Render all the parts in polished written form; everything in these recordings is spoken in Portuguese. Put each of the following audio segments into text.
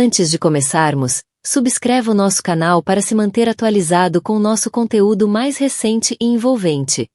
Antes de começarmos, subscreva o nosso canal para se manter atualizado com o nosso conteúdo mais recente e envolvente.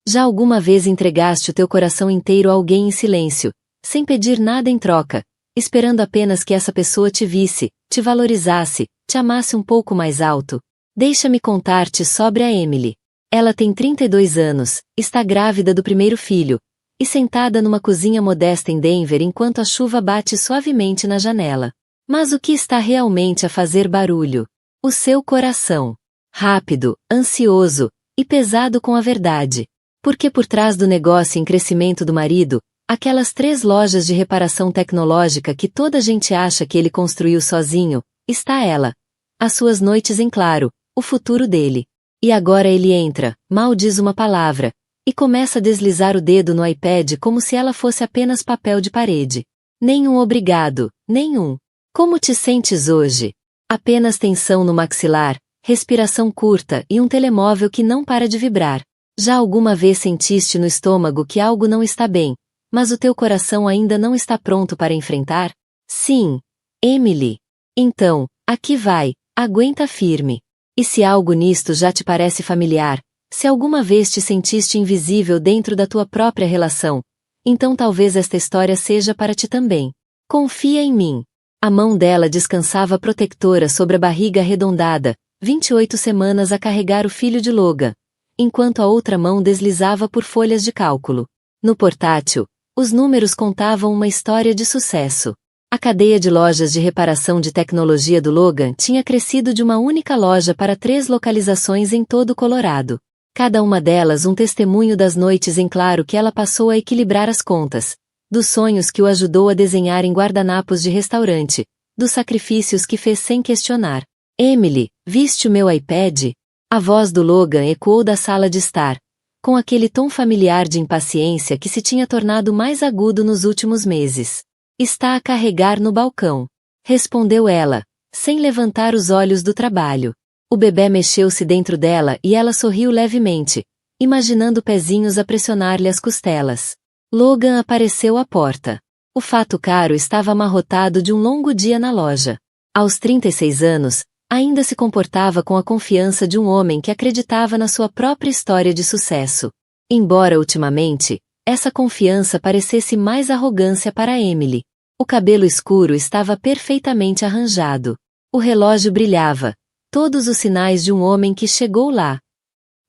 Já alguma vez entregaste o teu coração inteiro a alguém em silêncio, sem pedir nada em troca, esperando apenas que essa pessoa te visse, te valorizasse, te amasse um pouco mais alto? Deixa-me contar-te sobre a Emily. Ela tem 32 anos, está grávida do primeiro filho, e sentada numa cozinha modesta em Denver enquanto a chuva bate suavemente na janela. Mas o que está realmente a fazer barulho? O seu coração. Rápido, ansioso e pesado com a verdade. Porque por trás do negócio em crescimento do marido, aquelas 3 lojas de reparação tecnológica que toda a gente acha que ele construiu sozinho, está ela. As suas noites em claro, o futuro dele. E agora ele entra, mal diz uma palavra, e começa a deslizar o dedo no iPad como se ela fosse apenas papel de parede. Nenhum obrigado, nenhum. Como te sentes hoje? Apenas tensão no maxilar, respiração curta e um telemóvel que não para de vibrar. Já alguma vez sentiste no estômago que algo não está bem, mas o teu coração ainda não está pronto para enfrentar? Sim, Emily. Então, aqui vai, aguenta firme. E se algo nisto já te parece familiar, se alguma vez te sentiste invisível dentro da tua própria relação, então talvez esta história seja para ti também. Confia em mim. A mão dela descansava protectora sobre a barriga arredondada, 28 semanas a carregar o filho de Logan, enquanto a outra mão deslizava por folhas de cálculo. No portátil, os números contavam uma história de sucesso. A cadeia de lojas de reparação de tecnologia do Logan tinha crescido de uma única loja para 3 localizações em todo o Colorado. Cada uma delas um testemunho das noites em claro que ela passou a equilibrar as contas, dos sonhos que o ajudou a desenhar em guardanapos de restaurante, dos sacrifícios que fez sem questionar. Emily, viste o meu iPad? A voz do Logan ecoou da sala de estar, com aquele tom familiar de impaciência que se tinha tornado mais agudo nos últimos meses. Está a carregar no balcão, respondeu ela, sem levantar os olhos do trabalho. O bebê mexeu-se dentro dela e ela sorriu levemente, imaginando pezinhos a pressionar-lhe as costelas. Logan apareceu à porta. O fato caro estava amarrotado de um longo dia na loja. Aos 36 anos, ainda se comportava com a confiança de um homem que acreditava na sua própria história de sucesso. Embora ultimamente, essa confiança parecesse mais arrogância para Emily. O cabelo escuro estava perfeitamente arranjado. O relógio brilhava, todos os sinais de um homem que chegou lá.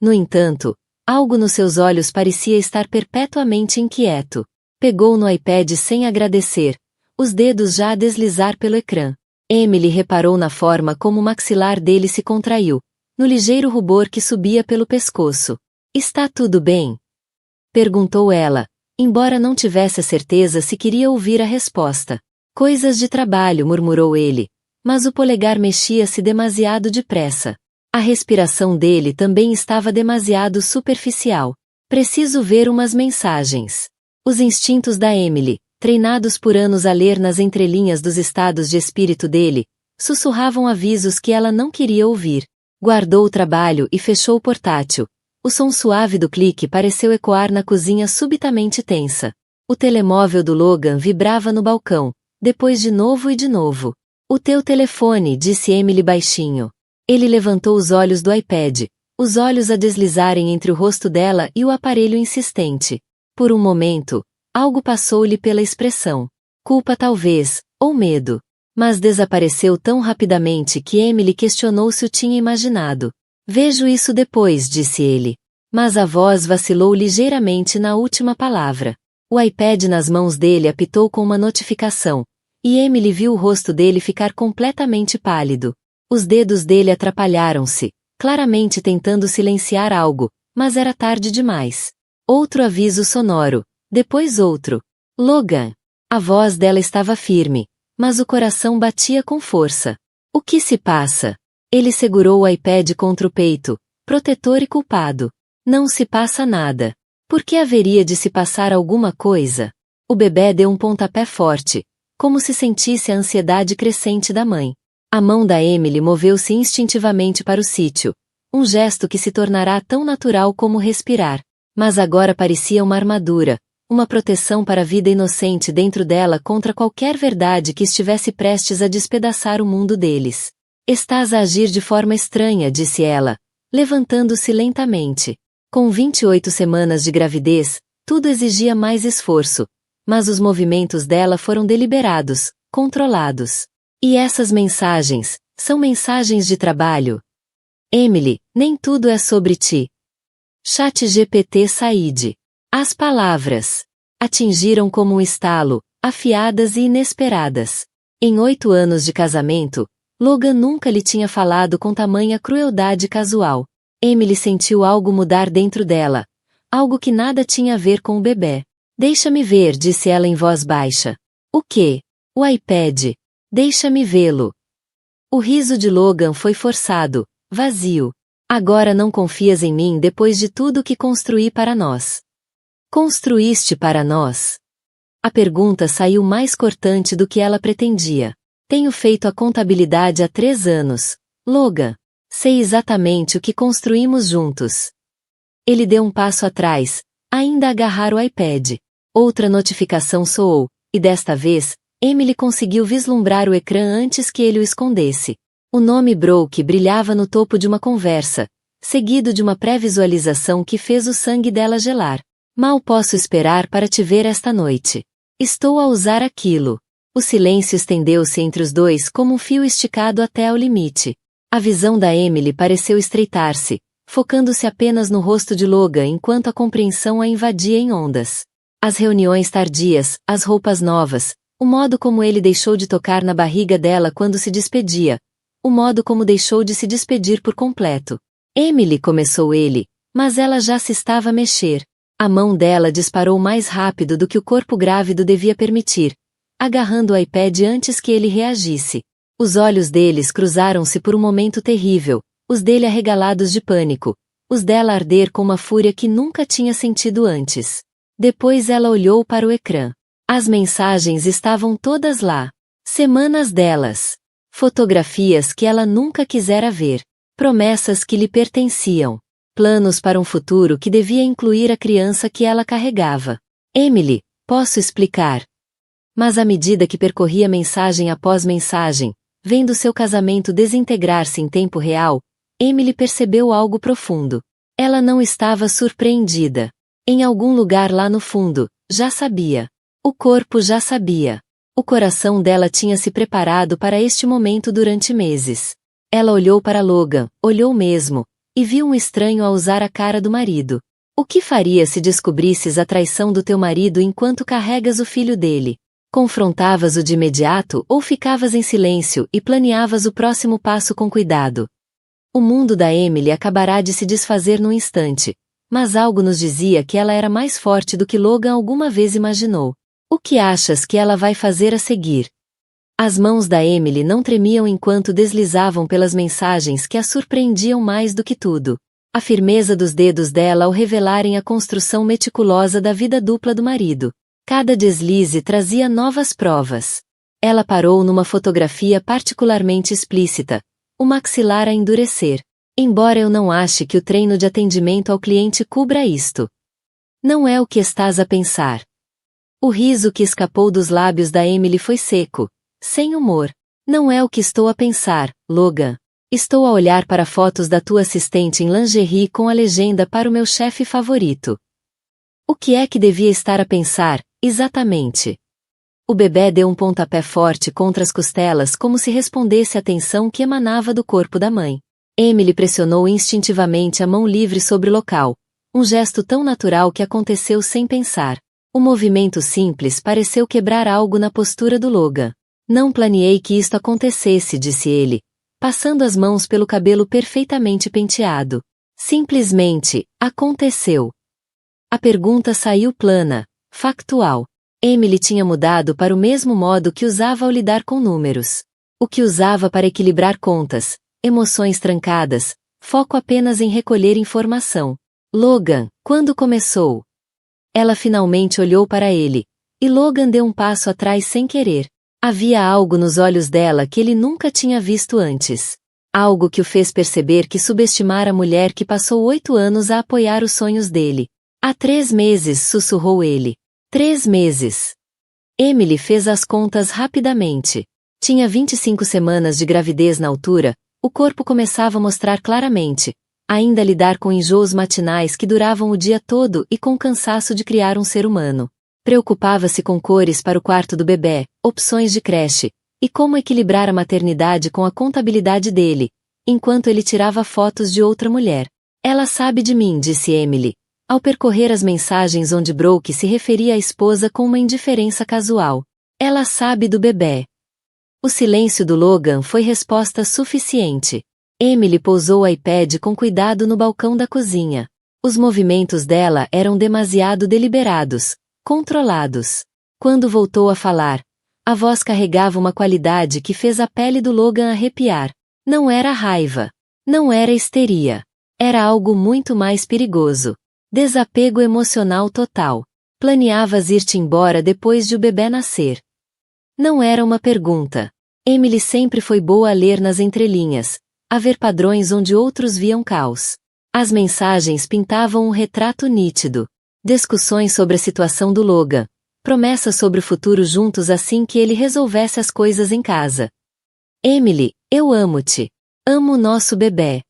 No entanto, algo nos seus olhos parecia estar perpetuamente inquieto. Pegou no iPad sem agradecer, os dedos já a deslizar pelo ecrã. Emily reparou na forma como o maxilar dele se contraiu, no ligeiro rubor que subia pelo pescoço. Está tudo bem? Perguntou ela, embora não tivesse a certeza se queria ouvir a resposta. Coisas de trabalho, murmurou ele, mas o polegar mexia-se demasiado depressa. A respiração dele também estava demasiado superficial. Preciso ver umas mensagens. Os instintos da Emily, treinados por anos a ler nas entrelinhas dos estados de espírito dele, sussurravam avisos que ela não queria ouvir. Guardou o trabalho e fechou o portátil. O som suave do clique pareceu ecoar na cozinha subitamente tensa. O telemóvel do Logan vibrava no balcão, depois de novo e de novo. O teu telefone, disse Emily baixinho. Ele levantou os olhos do iPad, os olhos a deslizarem entre o rosto dela e o aparelho insistente. Por um momento, algo passou-lhe pela expressão. Culpa talvez, ou medo. Mas desapareceu tão rapidamente que Emily questionou se o tinha imaginado. Vejo isso depois, disse ele. Mas a voz vacilou ligeiramente na última palavra. O iPad nas mãos dele apitou com uma notificação, e Emily viu o rosto dele ficar completamente pálido. Os dedos dele atrapalharam-se, claramente tentando silenciar algo, mas era tarde demais. Outro aviso sonoro, depois outro. Logan. A voz dela estava firme, mas o coração batia com força. O que se passa? Ele segurou o iPad contra o peito, protetor e culpado. Não se passa nada. Por que haveria de se passar alguma coisa? O bebê deu um pontapé forte, como se sentisse a ansiedade crescente da mãe. A mão da Emily moveu-se instintivamente para o sítio, um gesto que se tornará tão natural como respirar. Mas agora parecia uma armadura, Uma proteção para a vida inocente dentro dela contra qualquer verdade que estivesse prestes a despedaçar o mundo deles. Estás a agir de forma estranha, disse ela, levantando-se lentamente. Com 28 semanas de gravidez, tudo exigia mais esforço, mas os movimentos dela foram deliberados, controlados. E essas mensagens, são mensagens de trabalho? Emily, nem tudo é sobre ti. ChatGPT Said. As palavras atingiram como um estalo, afiadas e inesperadas. Em 8 anos de casamento, Logan nunca lhe tinha falado com tamanha crueldade casual. Emily sentiu algo mudar dentro dela, algo que nada tinha a ver com o bebê. Deixa-me ver, disse ela em voz baixa. O quê? O iPad. Deixa-me vê-lo. O riso de Logan foi forçado, vazio. Agora não confias em mim depois de tudo que construí para nós. Construíste para nós? A pergunta saiu mais cortante do que ela pretendia. Tenho feito a contabilidade há 3 anos, Logan. Sei exatamente o que construímos juntos. Ele deu um passo atrás, ainda a agarrar o iPad. Outra notificação soou, e desta vez, Emily conseguiu vislumbrar o ecrã antes que ele o escondesse. O nome Brooke brilhava no topo de uma conversa, seguido de uma pré-visualização que fez o sangue dela gelar. Mal posso esperar para te ver esta noite. Estou a usar aquilo. O silêncio estendeu-se entre os dois como um fio esticado até ao limite. A visão da Emily pareceu estreitar-se, focando-se apenas no rosto de Logan enquanto a compreensão a invadia em ondas. As reuniões tardias, as roupas novas, o modo como ele deixou de tocar na barriga dela quando se despedia, o modo como deixou de se despedir por completo. Emily, começou ele, mas ela já se estava a mexer. A mão dela disparou mais rápido do que o corpo grávido devia permitir, agarrando o iPad antes que ele reagisse. Os olhos deles cruzaram-se por um momento terrível, os dele arregalados de pânico, os dela arder com uma fúria que nunca tinha sentido antes. Depois ela olhou para o ecrã. As mensagens estavam todas lá. Semanas delas. Fotografias que ela nunca quisera ver. Promessas que lhe pertenciam. Planos para um futuro que devia incluir a criança que ela carregava. Emily, posso explicar? Mas à medida que percorria mensagem após mensagem, vendo seu casamento desintegrar-se em tempo real, Emily percebeu algo profundo. Ela não estava surpreendida. Em algum lugar lá no fundo, já sabia. O corpo já sabia. O coração dela tinha se preparado para este momento durante meses. Ela olhou para Logan, olhou mesmo, e viu um estranho a usar a cara do marido. O que faria se descobrisses a traição do teu marido enquanto carregas o filho dele? Confrontavas-o de imediato ou ficavas em silêncio e planeavas o próximo passo com cuidado? O mundo da Emily acabará de se desfazer num instante, mas algo nos dizia que ela era mais forte do que Logan alguma vez imaginou. O que achas que ela vai fazer a seguir? As mãos da Emily não tremiam enquanto deslizavam pelas mensagens que a surpreendiam mais do que tudo. A firmeza dos dedos dela ao revelarem a construção meticulosa da vida dupla do marido. Cada deslize trazia novas provas. Ela parou numa fotografia particularmente explícita, o maxilar a endurecer. Embora eu não ache que o treino de atendimento ao cliente cubra isto. Não é o que estás a pensar. O riso que escapou dos lábios da Emily foi seco, sem humor. Não é o que estou a pensar, Logan. Estou a olhar para fotos da tua assistente em lingerie com a legenda para o meu chefe favorito. O que é que devia estar a pensar, exatamente? O bebê deu um pontapé forte contra as costelas como se respondesse à tensão que emanava do corpo da mãe. Emily pressionou instintivamente a mão livre sobre o local, um gesto tão natural que aconteceu sem pensar. O movimento simples pareceu quebrar algo na postura do Logan. Não planeei que isto acontecesse, disse ele, passando as mãos pelo cabelo perfeitamente penteado. Simplesmente, aconteceu. A pergunta saiu plana, factual. Emily tinha mudado para o mesmo modo que usava ao lidar com números. O que usava para equilibrar contas, emoções trancadas, foco apenas em recolher informação. Logan, quando começou? Ela finalmente olhou para ele, e Logan deu um passo atrás sem querer. Havia algo nos olhos dela que ele nunca tinha visto antes. Algo que o fez perceber que subestimara a mulher que passou 8 anos a apoiar os sonhos dele. Há 3 meses, sussurrou ele. 3 meses. Emily fez as contas rapidamente. Tinha 25 semanas de gravidez na altura, o corpo começava a mostrar claramente. Ainda lidar com enjoos matinais que duravam o dia todo e com o cansaço de criar um ser humano. Preocupava-se com cores para o quarto do bebê, opções de creche, e como equilibrar a maternidade com a contabilidade dele, enquanto ele tirava fotos de outra mulher. Ela sabe de mim, disse Emily, ao percorrer as mensagens onde Brooke se referia à esposa com uma indiferença casual. Ela sabe do bebê. O silêncio do Logan foi resposta suficiente. Emily pousou o iPad com cuidado no balcão da cozinha. Os movimentos dela eram demasiado deliberados, controlados. Quando voltou a falar, a voz carregava uma qualidade que fez a pele do Logan arrepiar. Não era raiva. Não era histeria. Era algo muito mais perigoso. Desapego emocional total. Planeavas ir-te embora depois de o bebê nascer. Não era uma pergunta. Emily sempre foi boa a ler nas entrelinhas, a ver padrões onde outros viam caos. As mensagens pintavam um retrato nítido. Discussões sobre a situação do Logan. Promessas sobre o futuro juntos assim que ele resolvesse as coisas em casa. Emily, eu amo-te. Amo o nosso bebê.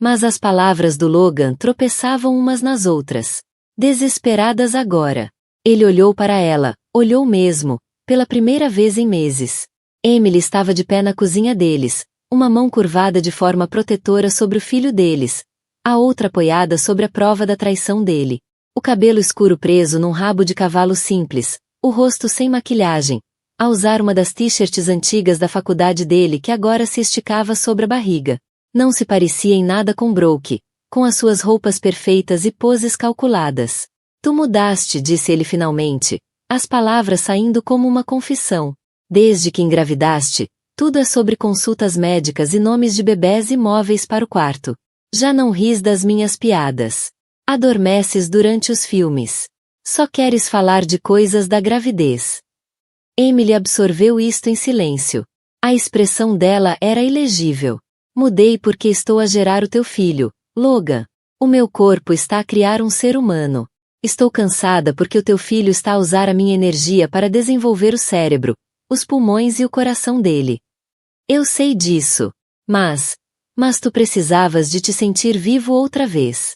Mas as palavras do Logan tropeçavam umas nas outras. Desesperadas agora. Ele olhou para ela, olhou mesmo, pela primeira vez em meses. Emily estava de pé na cozinha deles, uma mão curvada de forma protetora sobre o filho deles, a outra apoiada sobre a prova da traição dele. O cabelo escuro preso num rabo de cavalo simples, o rosto sem maquilhagem, a usar uma das t-shirts antigas da faculdade dele que agora se esticava sobre a barriga. Não se parecia em nada com Brooke, com as suas roupas perfeitas e poses calculadas. Tu mudaste, disse ele finalmente, as palavras saindo como uma confissão. Desde que engravidaste, tudo é sobre consultas médicas e nomes de bebés e móveis para o quarto. Já não ris das minhas piadas. Adormeces durante os filmes. Só queres falar de coisas da gravidez. Emily absorveu isto em silêncio. A expressão dela era ilegível. Mudei porque estou a gerar o teu filho, Logan. O meu corpo está a criar um ser humano. Estou cansada porque o teu filho está a usar a minha energia para desenvolver o cérebro, os pulmões e o coração dele. Eu sei disso. Mas tu precisavas de te sentir vivo outra vez.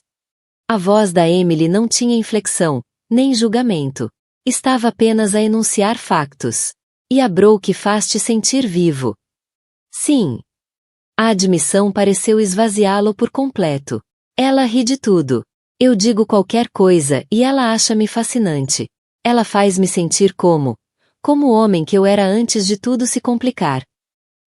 A voz da Emily não tinha inflexão, nem julgamento. Estava apenas a enunciar factos. E a Brooke faz-te sentir vivo. Sim. A admissão pareceu esvaziá-lo por completo. Ela ri de tudo. Eu digo qualquer coisa e ela acha-me fascinante. Ela faz-me sentir como o homem que eu era antes de tudo se complicar.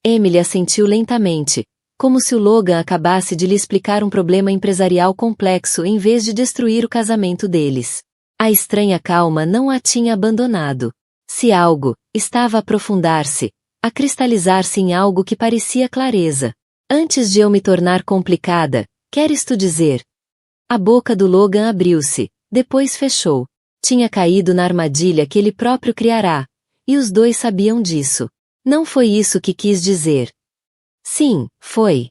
Emily assentiu lentamente, como se o Logan acabasse de lhe explicar um problema empresarial complexo em vez de destruir o casamento deles. A estranha calma não a tinha abandonado. Se algo estava a aprofundar-se, a cristalizar-se em algo que parecia clareza. Antes de eu me tornar complicada, queres tu dizer? A boca do Logan abriu-se, depois fechou. Tinha caído na armadilha que ele próprio criará. E os dois sabiam disso. Não foi isso que quis dizer. Sim, foi.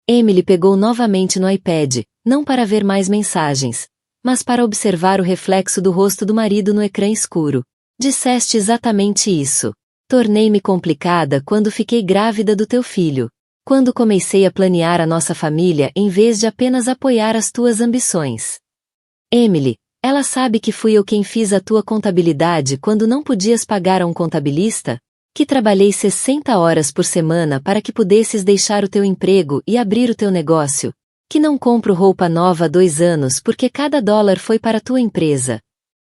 Emily pegou novamente no iPad, não para ver mais mensagens, mas para observar o reflexo do rosto do marido no ecrã escuro. Disseste exatamente isso. Tornei-me complicada quando fiquei grávida do teu filho. Quando comecei a planear a nossa família em vez de apenas apoiar as tuas ambições. Emily, ela sabe que fui eu quem fiz a tua contabilidade quando não podias pagar a um contabilista? Que trabalhei 60 horas por semana para que pudesses deixar o teu emprego e abrir o teu negócio? Que não compro roupa nova há 2 anos porque cada dólar foi para a tua empresa?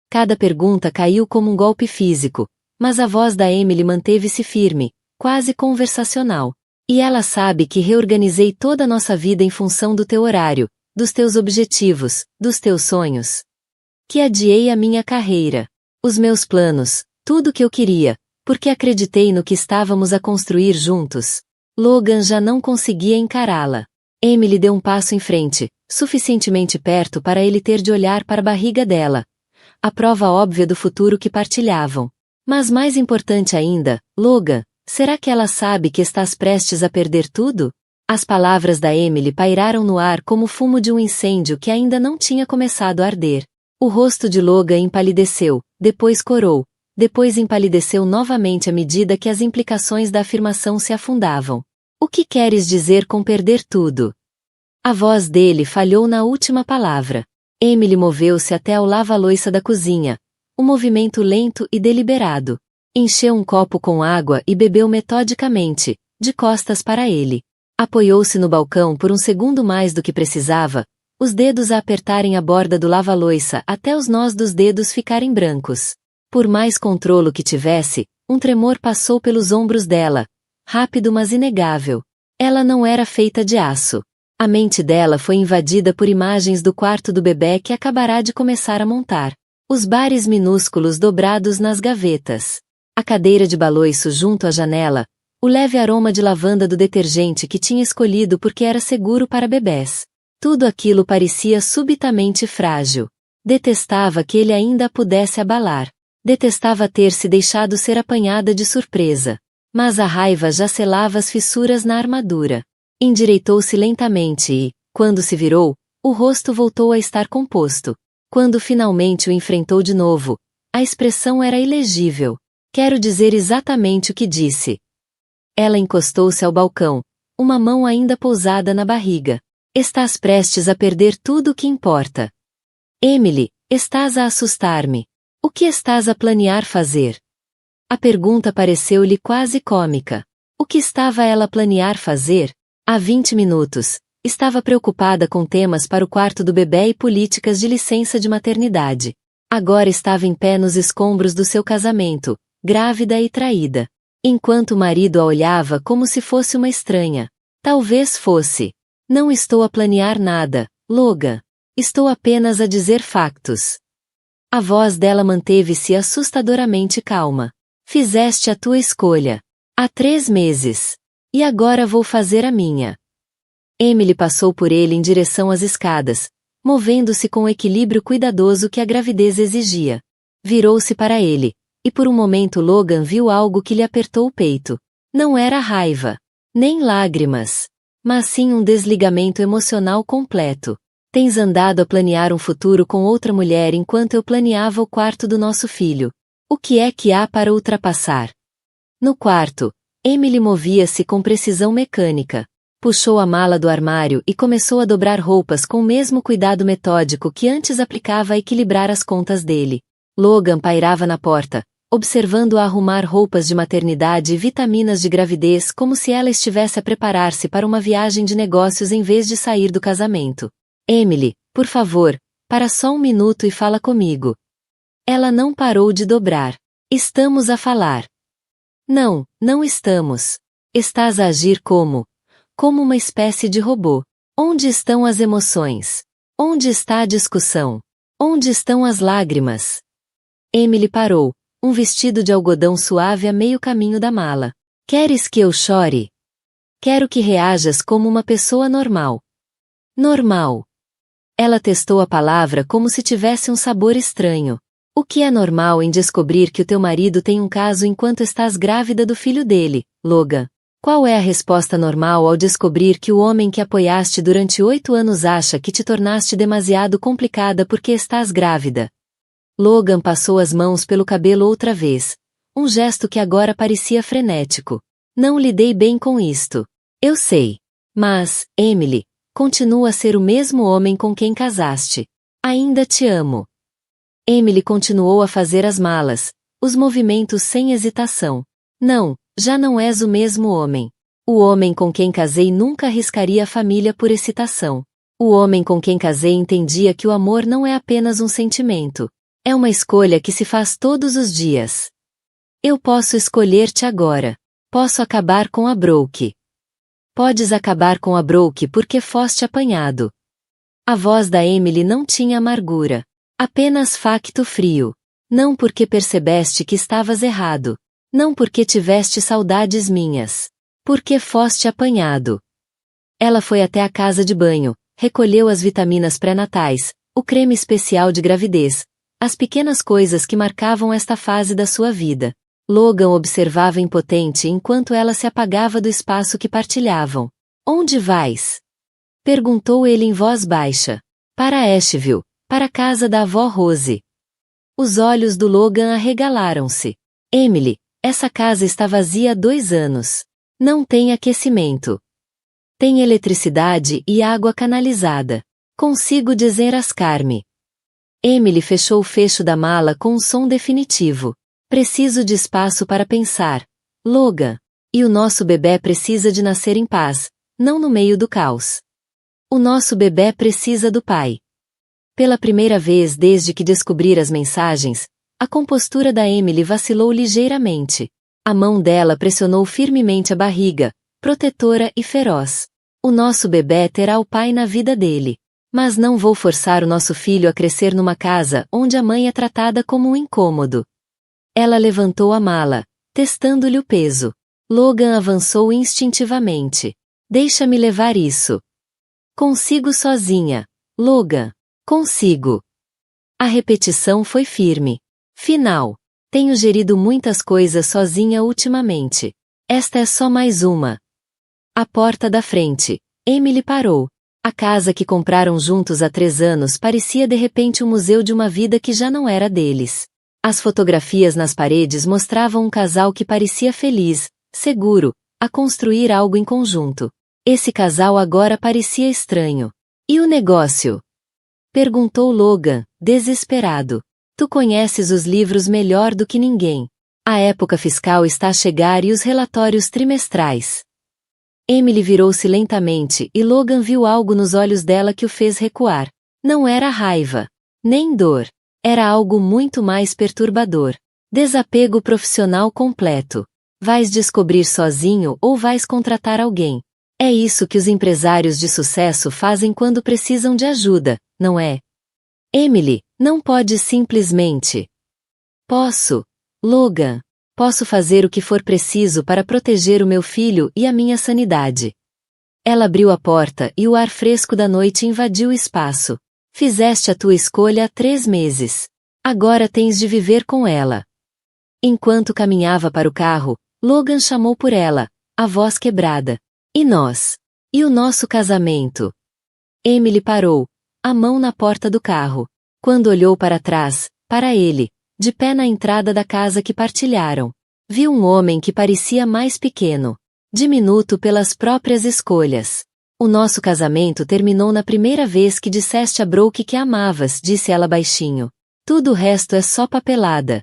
Cada pergunta caiu como um golpe físico, mas a voz da Emily manteve-se firme, quase conversacional. E ela sabe que reorganizei toda a nossa vida em função do teu horário, dos teus objetivos, dos teus sonhos. Que adiei a minha carreira, os meus planos, tudo o que eu queria, porque acreditei no que estávamos a construir juntos. Logan já não conseguia encará-la. Emily deu um passo em frente, suficientemente perto para ele ter de olhar para a barriga dela. A prova óbvia do futuro que partilhavam. Mas mais importante ainda, Logan, será que ela sabe que estás prestes a perder tudo? As palavras da Emily pairaram no ar como o fumo de um incêndio que ainda não tinha começado a arder. O rosto de Logan empalideceu, depois corou, depois empalideceu novamente à medida que as implicações da afirmação se afundavam. O que queres dizer com perder tudo? A voz dele falhou na última palavra. Emily moveu-se até ao lava-loiça da cozinha, um movimento lento e deliberado. Encheu um copo com água e bebeu metodicamente, de costas para ele. Apoiou-se no balcão por um segundo mais do que precisava, os dedos a apertarem a borda do lava-loiça até os nós dos dedos ficarem brancos. Por mais controlo que tivesse, um tremor passou pelos ombros dela, rápido mas inegável. Ela não era feita de aço. A mente dela foi invadida por imagens do quarto do bebê que acabará de começar a montar. Os bares minúsculos dobrados nas gavetas. A cadeira de baloiço junto à janela, o leve aroma de lavanda do detergente que tinha escolhido porque era seguro para bebês. Tudo aquilo parecia subitamente frágil. Detestava que ele ainda a pudesse abalar. Detestava ter se deixado ser apanhada de surpresa. Mas a raiva já selava as fissuras na armadura. Endireitou-se lentamente e, quando se virou, o rosto voltou a estar composto. Quando finalmente o enfrentou de novo, a expressão era ilegível. Quero dizer exatamente o que disse. Ela encostou-se ao balcão, uma mão ainda pousada na barriga. Estás prestes a perder tudo o que importa. Emily, estás a assustar-me. O que estás a planear fazer? A pergunta pareceu-lhe quase cômica. O que estava ela a planear fazer? Há 20 minutos, estava preocupada com temas para o quarto do bebê e políticas de licença de maternidade. Agora estava em pé nos escombros do seu casamento, grávida e traída. Enquanto o marido a olhava como se fosse uma estranha. Talvez fosse. Não estou a planear nada, Logan. Estou apenas a dizer factos. A voz dela manteve-se assustadoramente calma. Fizeste a tua escolha. Há 3 meses. E agora vou fazer a minha. Emily passou por ele em direção às escadas, movendo-se com o equilíbrio cuidadoso que a gravidez exigia. Virou-se para ele, e por um momento Logan viu algo que lhe apertou o peito. Não era raiva, nem lágrimas, mas sim um desligamento emocional completo. Tens andado a planear um futuro com outra mulher enquanto eu planeava o quarto do nosso filho. O que é que há para ultrapassar? No quarto, Emily movia-se com precisão mecânica. Puxou a mala do armário e começou a dobrar roupas com o mesmo cuidado metódico que antes aplicava a equilibrar as contas dele. Logan pairava na porta, observando-a arrumar roupas de maternidade e vitaminas de gravidez como se ela estivesse a preparar-se para uma viagem de negócios em vez de sair do casamento. Emily, por favor, para só um minuto e fala comigo. Ela não parou de dobrar. Estamos a falar. Não, não estamos. Estás a agir como uma espécie de robô. Onde estão as emoções? Onde está a discussão? Onde estão as lágrimas? Emily parou, um vestido de algodão suave a meio caminho da mala. Queres que eu chore? Quero que reajas como uma pessoa normal. Normal. Ela testou a palavra como se tivesse um sabor estranho. O que é normal em descobrir que o teu marido tem um caso enquanto estás grávida do filho dele, Logan? Qual é a resposta normal ao descobrir que o homem que apoiaste durante 8 anos acha que te tornaste demasiado complicada porque estás grávida? Logan passou as mãos pelo cabelo outra vez, um gesto que agora parecia frenético. Não lidei bem com isto. Eu sei. Mas, Emily, continua a ser o mesmo homem com quem casaste. Ainda te amo. Emily continuou a fazer as malas, os movimentos sem hesitação. Não, já não és o mesmo homem. O homem com quem casei nunca arriscaria a família por excitação. O homem com quem casei entendia que o amor não é apenas um sentimento. É uma escolha que se faz todos os dias. Eu posso escolher-te agora. Posso acabar com a Brooke. Podes acabar com a Brooke porque foste apanhado. A voz da Emily não tinha amargura. Apenas facto frio. Não porque percebeste que estavas errado. Não porque tiveste saudades minhas. Porque foste apanhado. Ela foi até a casa de banho, recolheu as vitaminas pré-natais, o creme especial de gravidez, as pequenas coisas que marcavam esta fase da sua vida. Logan observava impotente enquanto ela se apagava do espaço que partilhavam. Onde vais? Perguntou ele em voz baixa. Para Asheville. Para a casa da avó Rose. Os olhos do Logan arregalaram-se. Emily, essa casa está vazia há 2 anos. Não tem aquecimento. Tem eletricidade e água canalizada. Consigo desenrascar-me. Emily fechou o fecho da mala com um som definitivo. Preciso de espaço para pensar. Logan. E o nosso bebê precisa de nascer em paz, não no meio do caos. O nosso bebê precisa do pai. Pela primeira vez desde que descobrir as mensagens, a compostura da Emily vacilou ligeiramente. A mão dela pressionou firmemente a barriga, protetora e feroz. O nosso bebê terá o pai na vida dele. Mas não vou forçar o nosso filho a crescer numa casa onde a mãe é tratada como um incômodo. Ela levantou a mala, testando-lhe o peso. Logan avançou instintivamente. Deixa-me levar isso. Consigo sozinha. Logan. Consigo. A repetição foi firme. Final. Tenho gerido muitas coisas sozinha ultimamente. Esta é só mais uma. À porta da frente, Emily parou. A casa que compraram juntos há 3 anos parecia de repente um museu de uma vida que já não era deles. As fotografias nas paredes mostravam um casal que parecia feliz, seguro, a construir algo em conjunto. Esse casal agora parecia estranho. E o negócio? Perguntou Logan, desesperado. Tu conheces os livros melhor do que ninguém. A época fiscal está a chegar e os relatórios trimestrais. Emily virou-se lentamente e Logan viu algo nos olhos dela que o fez recuar. Não era raiva, nem dor. Era algo muito mais perturbador. Desapego profissional completo. Vais descobrir sozinho ou vais contratar alguém. É isso que os empresários de sucesso fazem quando precisam de ajuda, não é? Emily, não pode simplesmente. Posso, Logan. Posso fazer o que for preciso para proteger o meu filho e a minha sanidade. Ela abriu a porta e o ar fresco da noite invadiu o espaço. Fizeste a tua escolha há 3 meses. Agora tens de viver com ela. Enquanto caminhava para o carro, Logan chamou por ela, a voz quebrada. E nós? E o nosso casamento? Emily parou, a mão na porta do carro. Quando olhou para trás, para ele, de pé na entrada da casa que partilharam, viu um homem que parecia mais pequeno, diminuto pelas próprias escolhas. O nosso casamento terminou na primeira vez que disseste a Brooke que a amavas, disse ela baixinho. Tudo o resto é só papelada.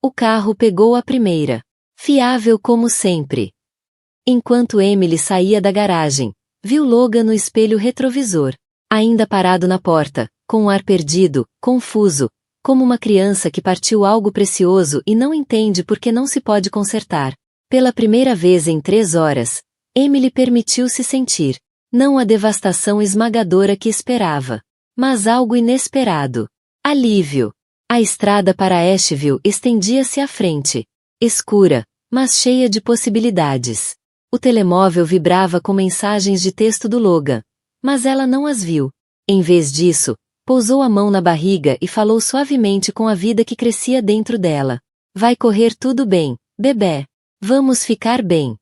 O carro pegou a primeira. Fiável como sempre. Enquanto Emily saía da garagem, viu Logan no espelho retrovisor, ainda parado na porta, com um ar perdido, confuso, como uma criança que partiu algo precioso e não entende por que não se pode consertar. Pela primeira vez em 3 horas, Emily permitiu-se sentir, não a devastação esmagadora que esperava, mas algo inesperado. Alívio. A estrada para Asheville estendia-se à frente, escura, mas cheia de possibilidades. O telemóvel vibrava com mensagens de texto do Logan, mas ela não as viu. Em vez disso, pousou a mão na barriga e falou suavemente com a vida que crescia dentro dela. Vai correr tudo bem, bebê. Vamos ficar bem.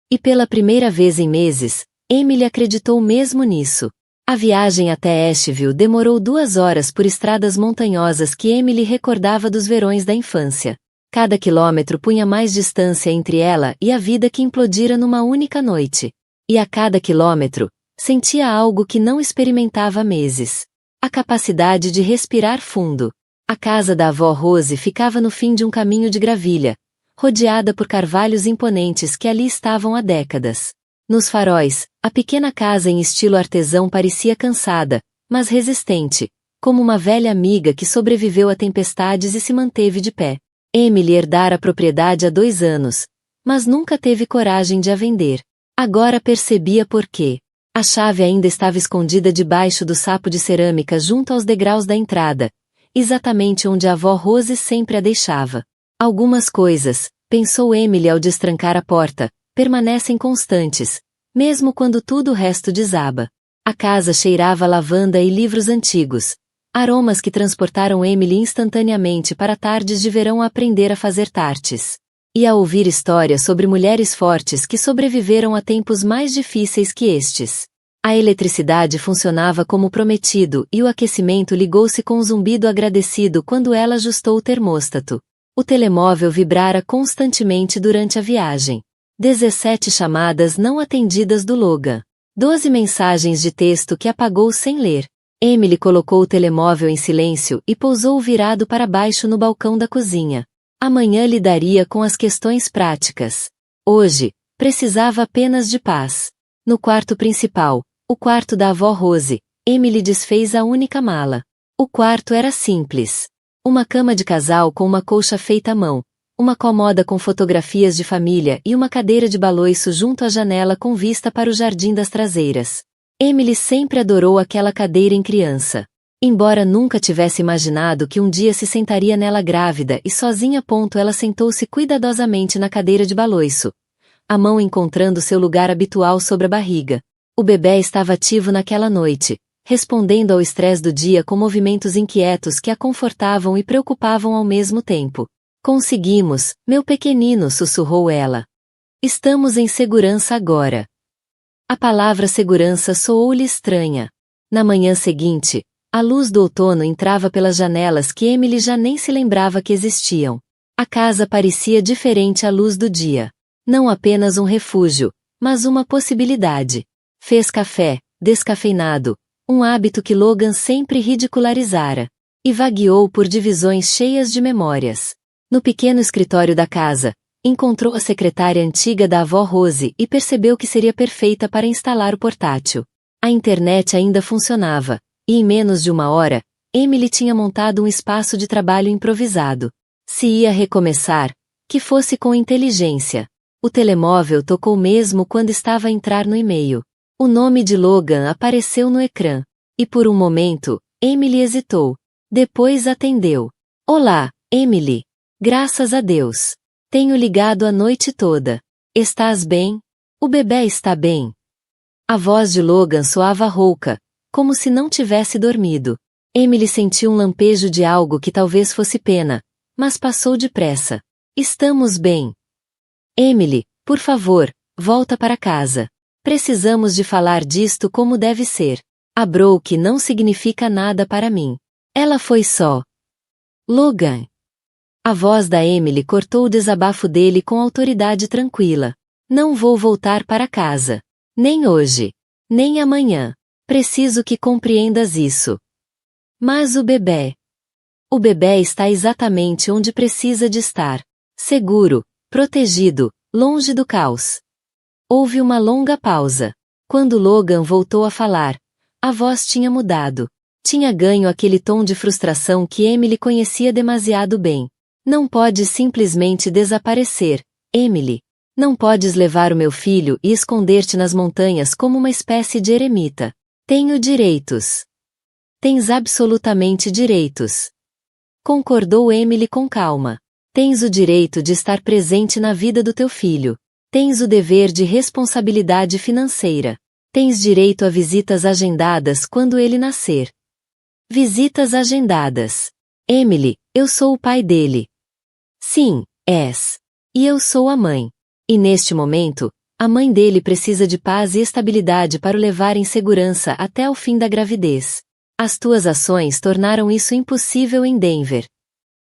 E pela primeira vez em meses, Emily acreditou mesmo nisso. A viagem até Asheville demorou 2 horas por estradas montanhosas que Emily recordava dos verões da infância. Cada quilômetro punha mais distância entre ela e a vida que implodira numa única noite. E a cada quilômetro, sentia algo que não experimentava há meses. A capacidade de respirar fundo. A casa da avó Rose ficava no fim de um caminho de gravilha, rodeada por carvalhos imponentes que ali estavam há décadas. Nos faróis, a pequena casa em estilo artesão parecia cansada, mas resistente, como uma velha amiga que sobreviveu a tempestades e se manteve de pé. Emily herdara a propriedade há 2 anos, mas nunca teve coragem de a vender. Agora percebia por quê. A chave ainda estava escondida debaixo do sapo de cerâmica junto aos degraus da entrada, exatamente onde a avó Rose sempre a deixava. Algumas coisas, pensou Emily ao destrancar a porta, permanecem constantes, mesmo quando tudo o resto desaba. A casa cheirava a lavanda e livros antigos, aromas que transportaram Emily instantaneamente para tardes de verão a aprender a fazer tartes. E a ouvir histórias sobre mulheres fortes que sobreviveram a tempos mais difíceis que estes. A eletricidade funcionava como prometido e o aquecimento ligou-se com um zumbido agradecido quando ela ajustou o termôstato. O telemóvel vibrara constantemente durante a viagem. 17 chamadas não atendidas do Logan. 12 mensagens de texto que apagou sem ler. Emily colocou o telemóvel em silêncio e pousou virado para baixo no balcão da cozinha. Amanhã lidaria com as questões práticas. Hoje, precisava apenas de paz. No quarto principal, o quarto da avó Rose, Emily desfez a única mala. O quarto era simples. Uma cama de casal com uma colcha feita à mão, uma comoda com fotografias de família e uma cadeira de baloiço junto à janela com vista para o jardim das traseiras. Emily sempre adorou aquela cadeira em criança. Embora nunca tivesse imaginado que um dia se sentaria nela grávida e sozinha. Ela sentou-se cuidadosamente na cadeira de baloiço, a mão encontrando seu lugar habitual sobre a barriga. O bebê estava ativo naquela noite, respondendo ao estresse do dia com movimentos inquietos que a confortavam e preocupavam ao mesmo tempo. Conseguimos, meu pequenino, sussurrou ela. Estamos em segurança agora. A palavra segurança soou-lhe estranha. Na manhã seguinte, a luz do outono entrava pelas janelas que Emily já nem se lembrava que existiam. A casa parecia diferente à luz do dia. Não apenas um refúgio, mas uma possibilidade. Fez café, descafeinado, um hábito que Logan sempre ridicularizara, e vagueou por divisões cheias de memórias. No pequeno escritório da casa, encontrou a secretária antiga da avó Rose e percebeu que seria perfeita para instalar o portátil. A internet ainda funcionava, e em menos de uma hora, Emily tinha montado um espaço de trabalho improvisado. Se ia recomeçar, que fosse com inteligência. O telemóvel tocou mesmo quando estava a entrar no e-mail. O nome de Logan apareceu no ecrã. E por um momento, Emily hesitou. Depois atendeu. Olá, Emily. Graças a Deus. Tenho ligado a noite toda. Estás bem? O bebê está bem? A voz de Logan soava rouca, como se não tivesse dormido. Emily sentiu um lampejo de algo que talvez fosse pena, mas passou depressa. Estamos bem. Emily, por favor, volta para casa. Precisamos de falar disto como deve ser. A Brooke não significa nada para mim. Ela foi só. Logan. A voz da Emily cortou o desabafo dele com autoridade tranquila. Não vou voltar para casa. Nem hoje. Nem amanhã. Preciso que compreendas isso. Mas o bebê. O bebê está exatamente onde precisa de estar. Seguro, protegido, longe do caos. Houve uma longa pausa. Quando Logan voltou a falar, a voz tinha mudado. Tinha ganho aquele tom de frustração que Emily conhecia demasiado bem. Não podes simplesmente desaparecer, Emily. Não podes levar o meu filho e esconder-te nas montanhas como uma espécie de eremita. Tenho direitos. Tens absolutamente direitos. Concordou Emily com calma. Tens o direito de estar presente na vida do teu filho. Tens o dever de responsabilidade financeira. Tens direito a visitas agendadas quando ele nascer. Visitas agendadas. Emily, eu sou o pai dele. Sim, és. E eu sou a mãe. E neste momento, a mãe dele precisa de paz e estabilidade para o levar em segurança até o fim da gravidez. As tuas ações tornaram isso impossível em Denver.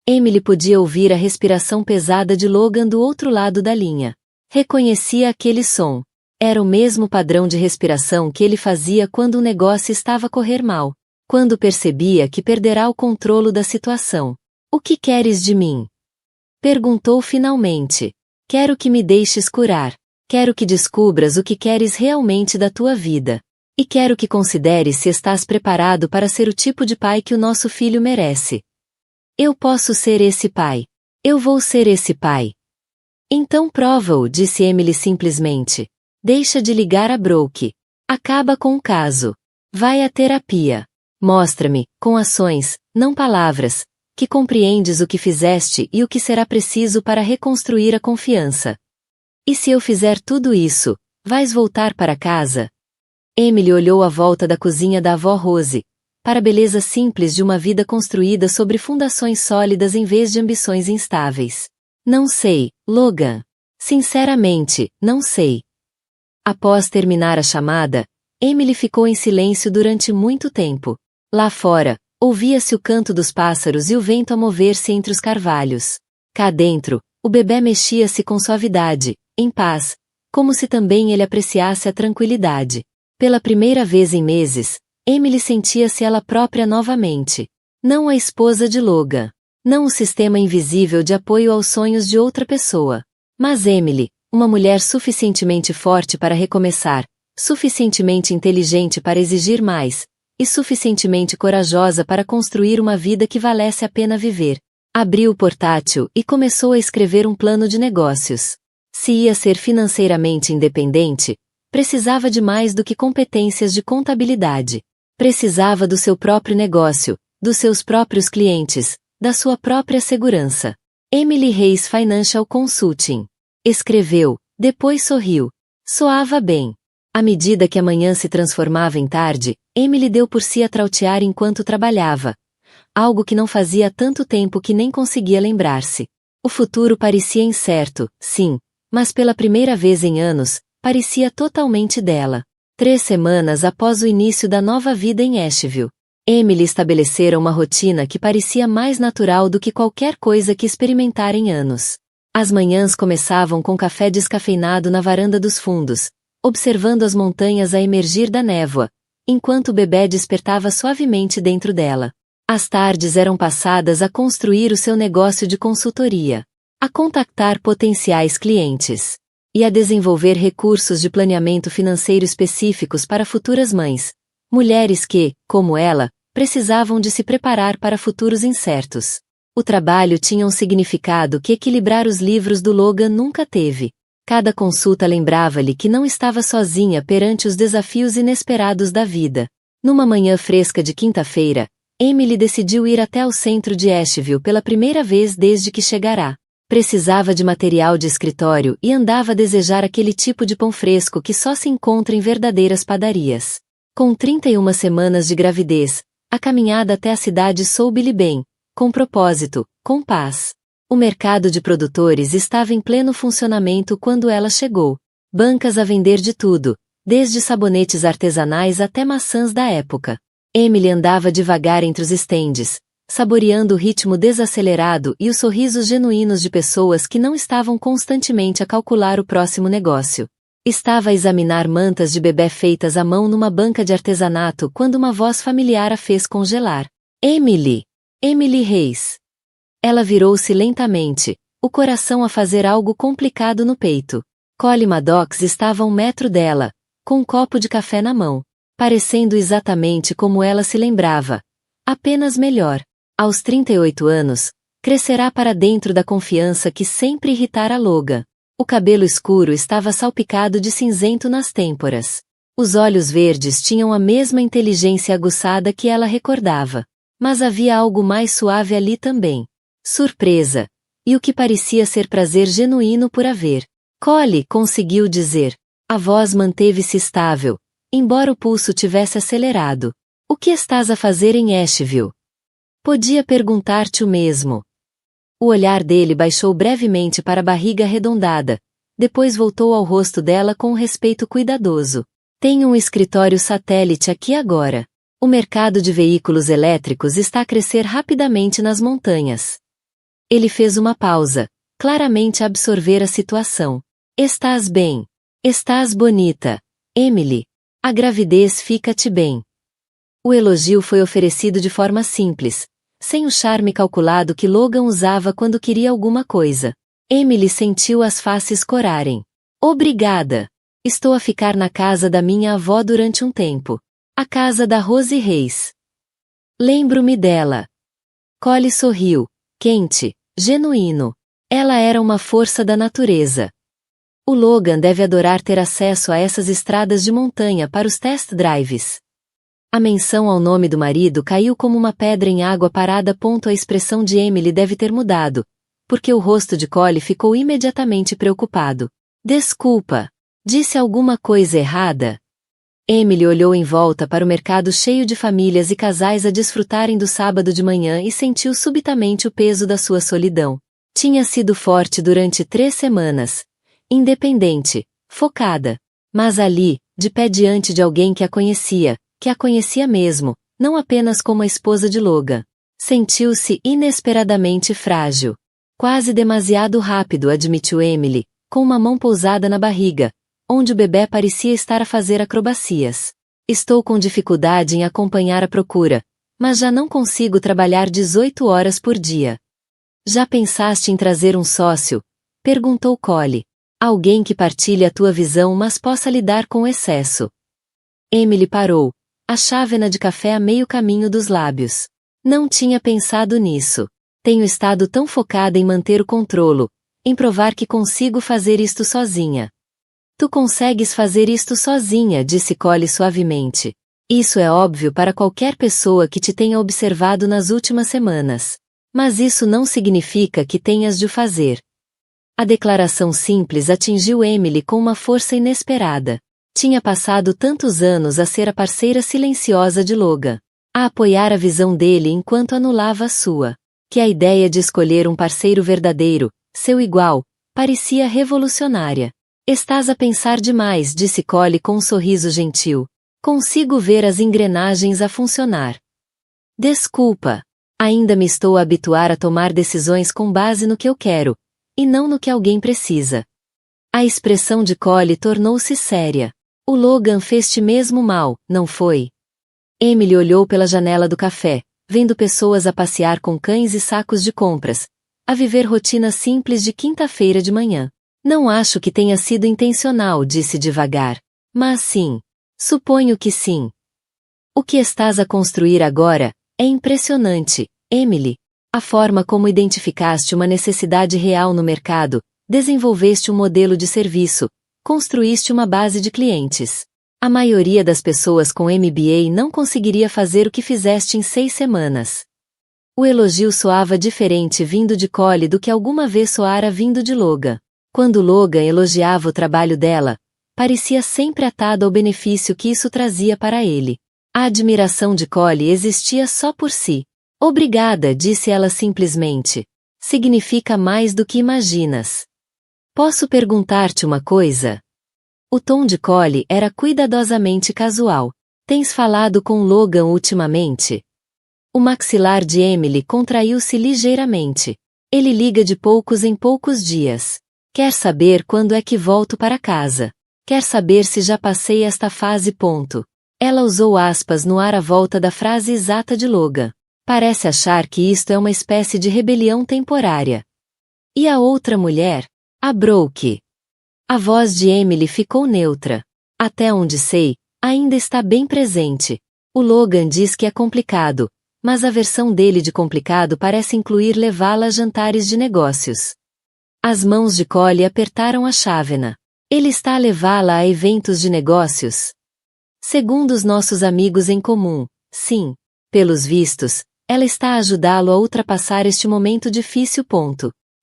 Emily podia ouvir a respiração pesada de Logan do outro lado da linha. Reconhecia aquele som. Era o mesmo padrão de respiração que ele fazia quando o negócio estava a correr mal. Quando percebia que perderá o controle da situação. O que queres de mim? Perguntou finalmente. Quero que me deixes curar. Quero que descubras o que queres realmente da tua vida. E quero que consideres se estás preparado para ser o tipo de pai que o nosso filho merece. Eu posso ser esse pai. Eu vou ser esse pai. Então prova-o, disse Emily simplesmente. Deixa de ligar a Brooke. Acaba com o caso. Vai à terapia. Mostra-me, com ações, não palavras, que compreendes o que fizeste e o que será preciso para reconstruir a confiança. E se eu fizer tudo isso, vais voltar para casa? Emily olhou à volta da cozinha da avó Rose, para a beleza simples de uma vida construída sobre fundações sólidas em vez de ambições instáveis. Não sei, Logan. Sinceramente, não sei. Após terminar a chamada, Emily ficou em silêncio durante muito tempo. Lá fora, ouvia-se o canto dos pássaros e o vento a mover-se entre os carvalhos. Cá dentro, o bebê mexia-se com suavidade, em paz, como se também ele apreciasse a tranquilidade. Pela primeira vez em meses, Emily sentia-se ela própria novamente. Não a esposa de Logan. Não o sistema invisível de apoio aos sonhos de outra pessoa. Mas Emily, uma mulher suficientemente forte para recomeçar, suficientemente inteligente para exigir mais, e suficientemente corajosa para construir uma vida que valesse a pena viver. Abriu o portátil e começou a escrever um plano de negócios. Se ia ser financeiramente independente, precisava de mais do que competências de contabilidade. Precisava do seu próprio negócio, dos seus próprios clientes, da sua própria segurança. Emily Reis Financial Consulting. Escreveu, depois sorriu. Soava bem. À medida que a manhã se transformava em tarde, Emily deu por si a trautear enquanto trabalhava. Algo que não fazia há tanto tempo que nem conseguia lembrar-se. O futuro parecia incerto, sim, mas pela primeira vez em anos, parecia totalmente dela. 3 semanas após o início da nova vida em Asheville, Emily estabelecera uma rotina que parecia mais natural do que qualquer coisa que experimentara em anos. As manhãs começavam com café descafeinado na varanda dos fundos, observando as montanhas a emergir da névoa, enquanto o bebê despertava suavemente dentro dela. As tardes eram passadas a construir o seu negócio de consultoria, a contactar potenciais clientes e a desenvolver recursos de planeamento financeiro específicos para futuras mães, mulheres que, como ela, precisavam de se preparar para futuros incertos. O trabalho tinha um significado que equilibrar os livros do Logan nunca teve. Cada consulta lembrava-lhe que não estava sozinha perante os desafios inesperados da vida. Numa manhã fresca de quinta-feira, Emily decidiu ir até o centro de Asheville pela primeira vez desde que chegará. Precisava de material de escritório e andava a desejar aquele tipo de pão fresco que só se encontra em verdadeiras padarias. Com 31 semanas de gravidez, a caminhada até a cidade soube-lhe bem, com propósito, com paz. O mercado de produtores estava em pleno funcionamento quando ela chegou. Bancas a vender de tudo, desde sabonetes artesanais até maçãs da época. Emily andava devagar entre os estendes, saboreando o ritmo desacelerado e os sorrisos genuínos de pessoas que não estavam constantemente a calcular o próximo negócio. Estava a examinar mantas de bebê feitas à mão numa banca de artesanato quando uma voz familiar a fez congelar. Emily! Emily Reis! Ela virou-se lentamente, o coração a fazer algo complicado no peito. Collie Maddox estava a 1 metro dela, com um copo de café na mão, parecendo exatamente como ela se lembrava. Apenas melhor. Aos 38 anos, crescerá para dentro da confiança que sempre irritara Logan. O cabelo escuro estava salpicado de cinzento nas têmporas. Os olhos verdes tinham a mesma inteligência aguçada que ela recordava. Mas havia algo mais suave ali também. Surpresa. E o que parecia ser prazer genuíno por haver. Collie conseguiu dizer. A voz manteve-se estável, embora o pulso tivesse acelerado. O que estás a fazer em Asheville? Podia perguntar-te o mesmo. O olhar dele baixou brevemente para a barriga arredondada, depois voltou ao rosto dela com um respeito cuidadoso. Tenho um escritório satélite aqui agora. O mercado de veículos elétricos está a crescer rapidamente nas montanhas. Ele fez uma pausa, claramente a absorver a situação. Estás bem. Estás bonita. Emily. A gravidez fica-te bem. O elogio foi oferecido de forma simples, sem o charme calculado que Logan usava quando queria alguma coisa. Emily sentiu as faces corarem. Obrigada. Estou a ficar na casa da minha avó durante um tempo. A casa da Rose Reis. Lembro-me dela. Collie sorriu, quente, genuíno. Ela era uma força da natureza. O Logan deve adorar ter acesso a essas estradas de montanha para os test drives. A menção ao nome do marido caiu como uma pedra em água parada. A expressão de Emily deve ter mudado, porque o rosto de Collie ficou imediatamente preocupado. Desculpa. Disse alguma coisa errada? Emily olhou em volta para o mercado cheio de famílias e casais a desfrutarem do sábado de manhã e sentiu subitamente o peso da sua solidão. Tinha sido forte durante 3 semanas. Independente, focada. Mas ali, de pé diante de alguém que a conhecia mesmo, não apenas como a esposa de Logan. Sentiu-se inesperadamente frágil. Quase demasiado rápido, admitiu Emily, com uma mão pousada na barriga, onde o bebê parecia estar a fazer acrobacias. Estou com dificuldade em acompanhar a procura, mas já não consigo trabalhar 18 horas por dia. Já pensaste em trazer um sócio? Perguntou Collie. Alguém que partilhe a tua visão mas possa lidar com o excesso. Emily parou, a chávena de café a meio caminho dos lábios. Não tinha pensado nisso. Tenho estado tão focada em manter o controle, em provar que consigo fazer isto sozinha. Tu consegues fazer isto sozinha, disse Collie suavemente. Isso é óbvio para qualquer pessoa que te tenha observado nas últimas semanas. Mas isso não significa que tenhas de o fazer. A declaração simples atingiu Emily com uma força inesperada. Tinha passado tantos anos a ser a parceira silenciosa de Logan, a apoiar a visão dele enquanto anulava a sua. Que a ideia de escolher um parceiro verdadeiro, seu igual, parecia revolucionária. Estás a pensar demais, disse Collie com um sorriso gentil. Consigo ver as engrenagens a funcionar. Desculpa. Ainda me estou a habituar a tomar decisões com base no que eu quero, e não no que alguém precisa. A expressão de Collie tornou-se séria. O Logan fez-te mesmo mal, não foi? Emily olhou pela janela do café, vendo pessoas a passear com cães e sacos de compras, a viver rotina simples de quinta-feira de manhã. Não acho que tenha sido intencional, disse devagar. Mas sim. Suponho que sim. O que estás a construir agora é impressionante, Emily. A forma como identificaste uma necessidade real no mercado, desenvolveste um modelo de serviço, construíste uma base de clientes. A maioria das pessoas com MBA não conseguiria fazer o que fizeste em 6 semanas. O elogio soava diferente vindo de Collie do que alguma vez soara vindo de Logan. Quando Logan elogiava o trabalho dela, parecia sempre atado ao benefício que isso trazia para ele. A admiração de Collie existia só por si. Obrigada, disse ela simplesmente. Significa mais do que imaginas. Posso perguntar-te uma coisa? O tom de Collie era cuidadosamente casual. Tens falado com Logan ultimamente? O maxilar de Emily contraiu-se ligeiramente. Ele liga de poucos em poucos dias. Quer saber quando é que volto para casa. Quer saber se já passei esta fase. Ela usou aspas no ar à volta da frase exata de Logan. Parece achar que isto é uma espécie de rebelião temporária. E a outra mulher? A Brooke. A voz de Emily ficou neutra. Até onde sei, ainda está bem presente. O Logan diz que é complicado, mas a versão dele de complicado parece incluir levá-la a jantares de negócios. As mãos de Collie apertaram a chávena. Ele está a levá-la a eventos de negócios? Segundo os nossos amigos em comum, sim. Pelos vistos, ela está a ajudá-lo a ultrapassar este momento difícil.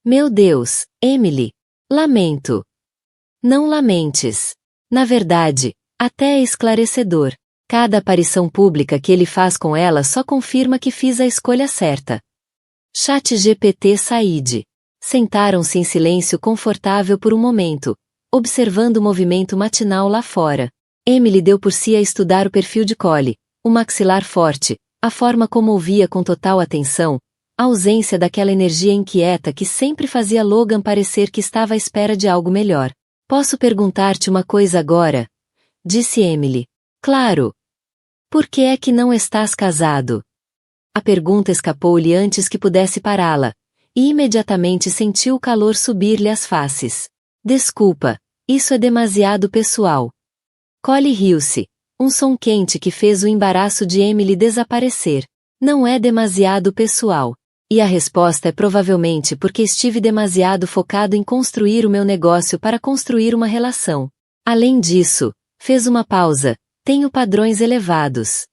Meu Deus, Emily. Lamento. Não lamentes. Na verdade, até é esclarecedor. Cada aparição pública que ele faz com ela só confirma que fiz a escolha certa. ChatGPT Said. Sentaram-se em silêncio confortável por um momento, observando o movimento matinal lá fora. Emily deu por si a estudar o perfil de Collie, o maxilar forte, a forma como ouvia com total atenção, a ausência daquela energia inquieta que sempre fazia Logan parecer que estava à espera de algo melhor. Posso perguntar-te uma coisa agora? Disse Emily. Claro. Por que é que não estás casado? A pergunta escapou-lhe antes que pudesse pará-la, e imediatamente sentiu o calor subir-lhe às faces. Desculpa, isso é demasiado pessoal. Collie riu-se, um som quente que fez o embaraço de Emily desaparecer. Não é demasiado pessoal. E a resposta é provavelmente porque estive demasiado focado em construir o meu negócio para construir uma relação. Além disso, fez uma pausa, tenho padrões elevados.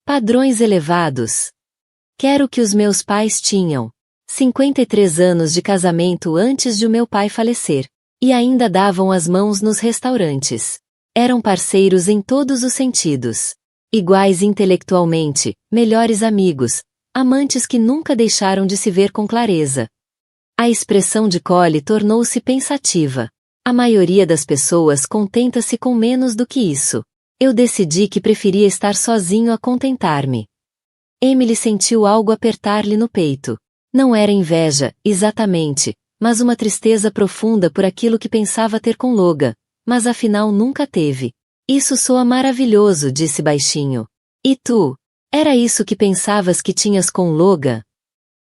Padrões elevados? Quero que os meus pais tinham. 53 anos de casamento antes de o meu pai falecer. E ainda davam as mãos nos restaurantes. Eram parceiros em todos os sentidos. Iguais intelectualmente, melhores amigos, amantes que nunca deixaram de se ver com clareza. A expressão de Collie tornou-se pensativa. A maioria das pessoas contenta-se com menos do que isso. Eu decidi que preferia estar sozinho a contentar-me. Emily sentiu algo apertar-lhe no peito. Não era inveja, exatamente, mas uma tristeza profunda por aquilo que pensava ter com Logan, mas afinal nunca teve. Isso soa maravilhoso, disse baixinho. E tu? Era isso que pensavas que tinhas com Logan?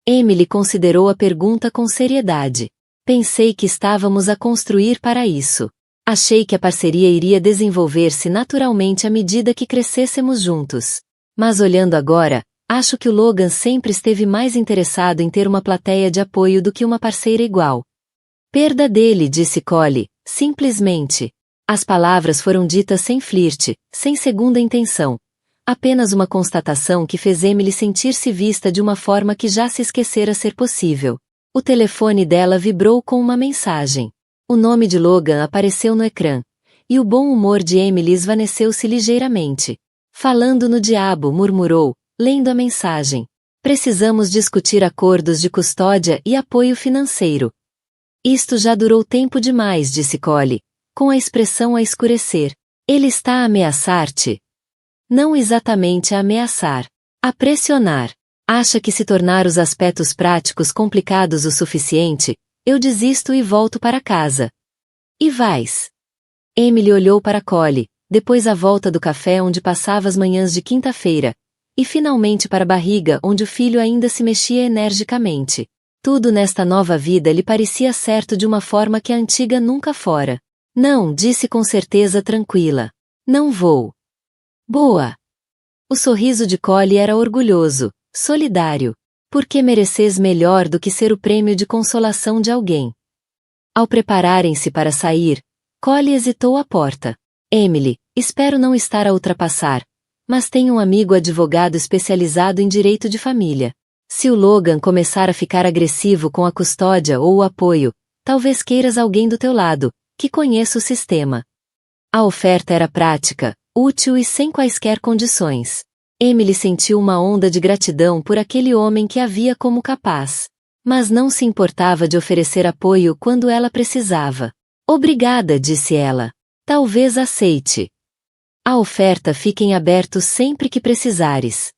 Emily considerou a pergunta com seriedade. Pensei que estávamos a construir para isso. Achei que a parceria iria desenvolver-se naturalmente à medida que crescêssemos juntos. Mas olhando agora, acho que o Logan sempre esteve mais interessado em ter uma plateia de apoio do que uma parceira igual. Perda dele, disse Collie, simplesmente. As palavras foram ditas sem flirte, sem segunda intenção. Apenas uma constatação que fez Emily sentir-se vista de uma forma que já se esquecera ser possível. O telefone dela vibrou com uma mensagem. O nome de Logan apareceu no ecrã, e o bom humor de Emily esvaneceu-se ligeiramente. Falando no diabo, murmurou, lendo a mensagem. Precisamos discutir acordos de custódia e apoio financeiro. Isto já durou tempo demais, disse Collie, com a expressão a escurecer. Ele está a ameaçar-te? Não exatamente a ameaçar. A pressionar. Acha que se tornar os aspectos práticos complicados o suficiente, eu desisto e volto para casa. E vais? Emily olhou para Collie, depois à volta do café onde passava as manhãs de quinta-feira, e finalmente para a barriga onde o filho ainda se mexia energicamente. Tudo nesta nova vida lhe parecia certo de uma forma que a antiga nunca fora. Não, disse com certeza tranquila. Não vou. Boa. O sorriso de Collie era orgulhoso, solidário. Porque mereces melhor do que ser o prêmio de consolação de alguém. Ao prepararem-se para sair, Collie hesitou à porta. Emily, espero não estar a ultrapassar, mas tenho um amigo advogado especializado em direito de família. Se o Logan começar a ficar agressivo com a custódia ou o apoio, talvez queiras alguém do teu lado, que conheça o sistema. A oferta era prática, útil e sem quaisquer condições. Emily sentiu uma onda de gratidão por aquele homem que a via como capaz. Mas não se importava de oferecer apoio quando ela precisava. Obrigada, disse ela. Talvez aceite. A oferta fica em aberto sempre que precisares.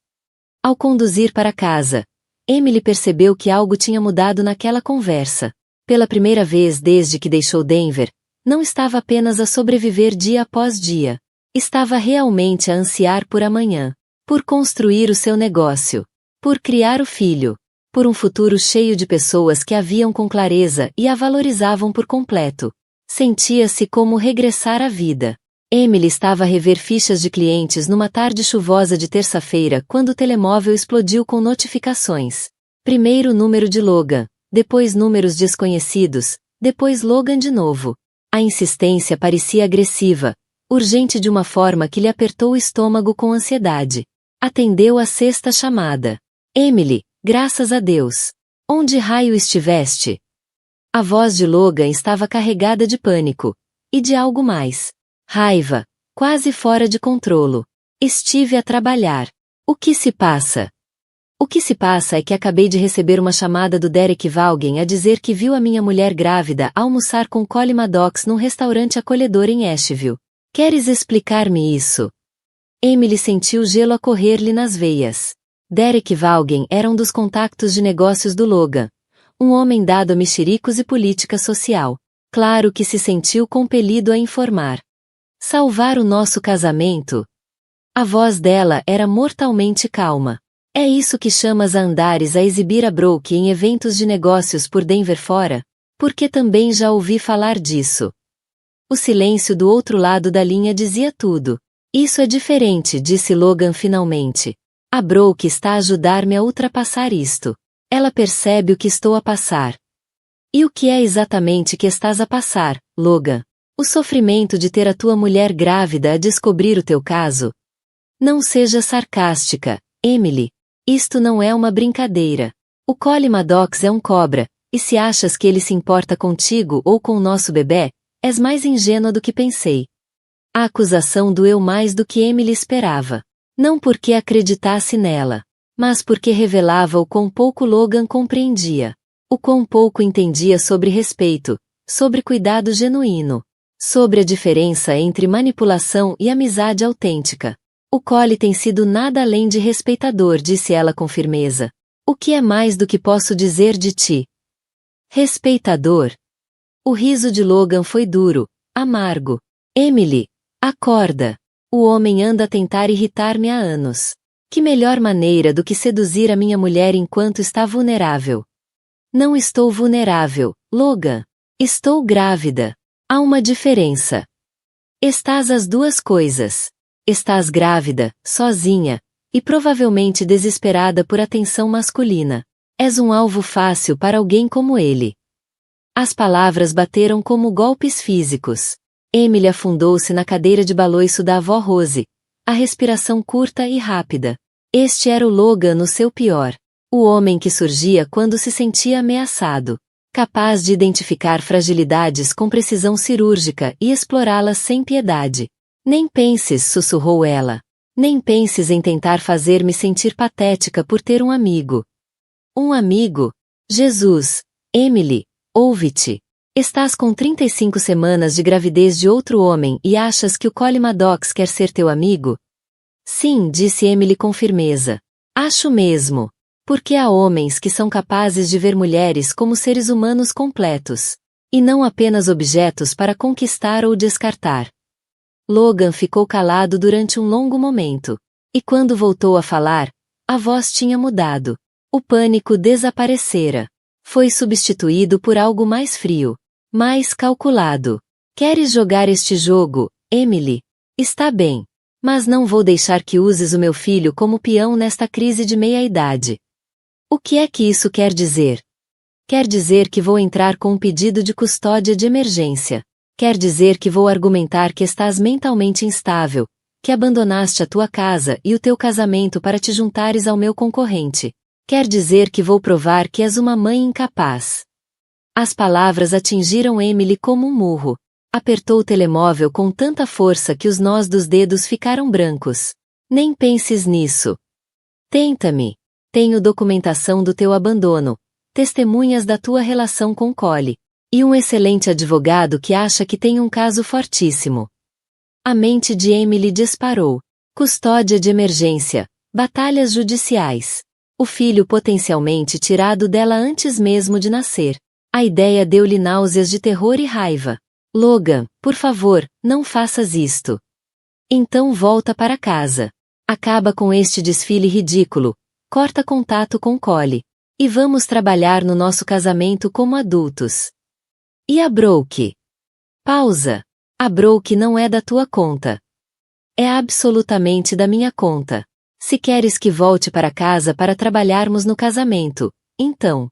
Ao conduzir para casa, Emily percebeu que algo tinha mudado naquela conversa. Pela primeira vez desde que deixou Denver, não estava apenas a sobreviver dia após dia. Estava realmente a ansiar por amanhã. Por construir o seu negócio. Por criar o filho. Por um futuro cheio de pessoas que a viam com clareza e a valorizavam por completo. Sentia-se como regressar à vida. Emily estava a rever fichas de clientes numa tarde chuvosa de terça-feira quando o telemóvel explodiu com notificações. Primeiro o número de Logan, depois números desconhecidos, depois Logan de novo. A insistência parecia agressiva, urgente de uma forma que lhe apertou o estômago com ansiedade. Atendeu a sexta chamada. Emily, graças a Deus. Onde raio estiveste? A voz de Logan estava carregada de pânico. E de algo mais. Raiva. Quase fora de controlo. Estive a trabalhar. O que se passa? O que se passa é que acabei de receber uma chamada do Derek Vaughan a dizer que viu a minha mulher grávida almoçar com Collie Maddox num restaurante acolhedor em Asheville. Queres explicar-me isso? Emily sentiu gelo a correr-lhe nas veias. Derek Vaughan era um dos contactos de negócios do Logan. Um homem dado a mexericos e política social. Claro que se sentiu compelido a informar. Salvar o nosso casamento? A voz dela era mortalmente calma. É isso que chamas a andares a exibir a Brooke em eventos de negócios por Denver fora? Porque também já ouvi falar disso. O silêncio do outro lado da linha dizia tudo. Isso é diferente, disse Logan finalmente. A Brooke está a ajudar-me a ultrapassar isto. Ela percebe o que estou a passar. E o que é exatamente que estás a passar, Logan? O sofrimento de ter a tua mulher grávida a descobrir o teu caso? Não seja sarcástica, Emily. Isto não é uma brincadeira. O Collie Maddox é um cobra, e se achas que ele se importa contigo ou com o nosso bebê, és mais ingênua do que pensei. A acusação doeu mais do que Emily esperava. Não porque acreditasse nela, mas porque revelava o quão pouco Logan compreendia. O quão pouco entendia sobre respeito, sobre cuidado genuíno, sobre a diferença entre manipulação e amizade autêntica. O Collie tem sido nada além de respeitador, disse ela com firmeza. O que é mais do que posso dizer de ti? Respeitador? O riso de Logan foi duro, amargo. Emily, acorda. O homem anda a tentar irritar-me há anos. Que melhor maneira do que seduzir a minha mulher enquanto está vulnerável? Não estou vulnerável, Logan. Estou grávida. Há uma diferença. Estás as duas coisas. Estás grávida, sozinha, e provavelmente desesperada por atenção masculina. És um alvo fácil para alguém como ele. As palavras bateram como golpes físicos. Emily afundou-se na cadeira de balanço da avó Rose, a respiração curta e rápida. Este era o Logan no seu pior. O homem que surgia quando se sentia ameaçado, capaz de identificar fragilidades com precisão cirúrgica e explorá-las sem piedade. Nem penses, sussurrou ela. Nem penses em tentar fazer-me sentir patética por ter um amigo. Um amigo? Jesus! Emily, ouve-te. Estás com 35 semanas de gravidez de outro homem e achas que o Collie Maddox quer ser teu amigo? Sim, disse Emily com firmeza. Acho mesmo. Porque há homens que são capazes de ver mulheres como seres humanos completos, e não apenas objetos para conquistar ou descartar. Logan ficou calado durante um longo momento, e quando voltou a falar, a voz tinha mudado. O pânico desaparecera. Foi substituído por algo mais frio, mais calculado. Queres jogar este jogo, Emily? Está bem. Mas não vou deixar que uses o meu filho como peão nesta crise de meia-idade. O que é que isso quer dizer? Quer dizer que vou entrar com um pedido de custódia de emergência. Quer dizer que vou argumentar que estás mentalmente instável, que abandonaste a tua casa e o teu casamento para te juntares ao meu concorrente. Quer dizer que vou provar que és uma mãe incapaz. As palavras atingiram Emily como um murro. Apertou o telemóvel com tanta força que os nós dos dedos ficaram brancos. Nem penses nisso. Tenta-me. Tenho documentação do teu abandono, testemunhas da tua relação com Collie, e um excelente advogado que acha que tem um caso fortíssimo. A mente de Emily disparou. Custódia de emergência, batalhas judiciais. O filho potencialmente tirado dela antes mesmo de nascer. A ideia deu-lhe náuseas de terror e raiva. Logan, por favor, não faças isto. Então volta para casa. Acaba com este desfile ridículo. Corta contato com Collie. E vamos trabalhar no nosso casamento como adultos. E a Brooke? Pausa. A Brooke não é da tua conta. É absolutamente da minha conta. Se queres que volte para casa para trabalharmos no casamento, então.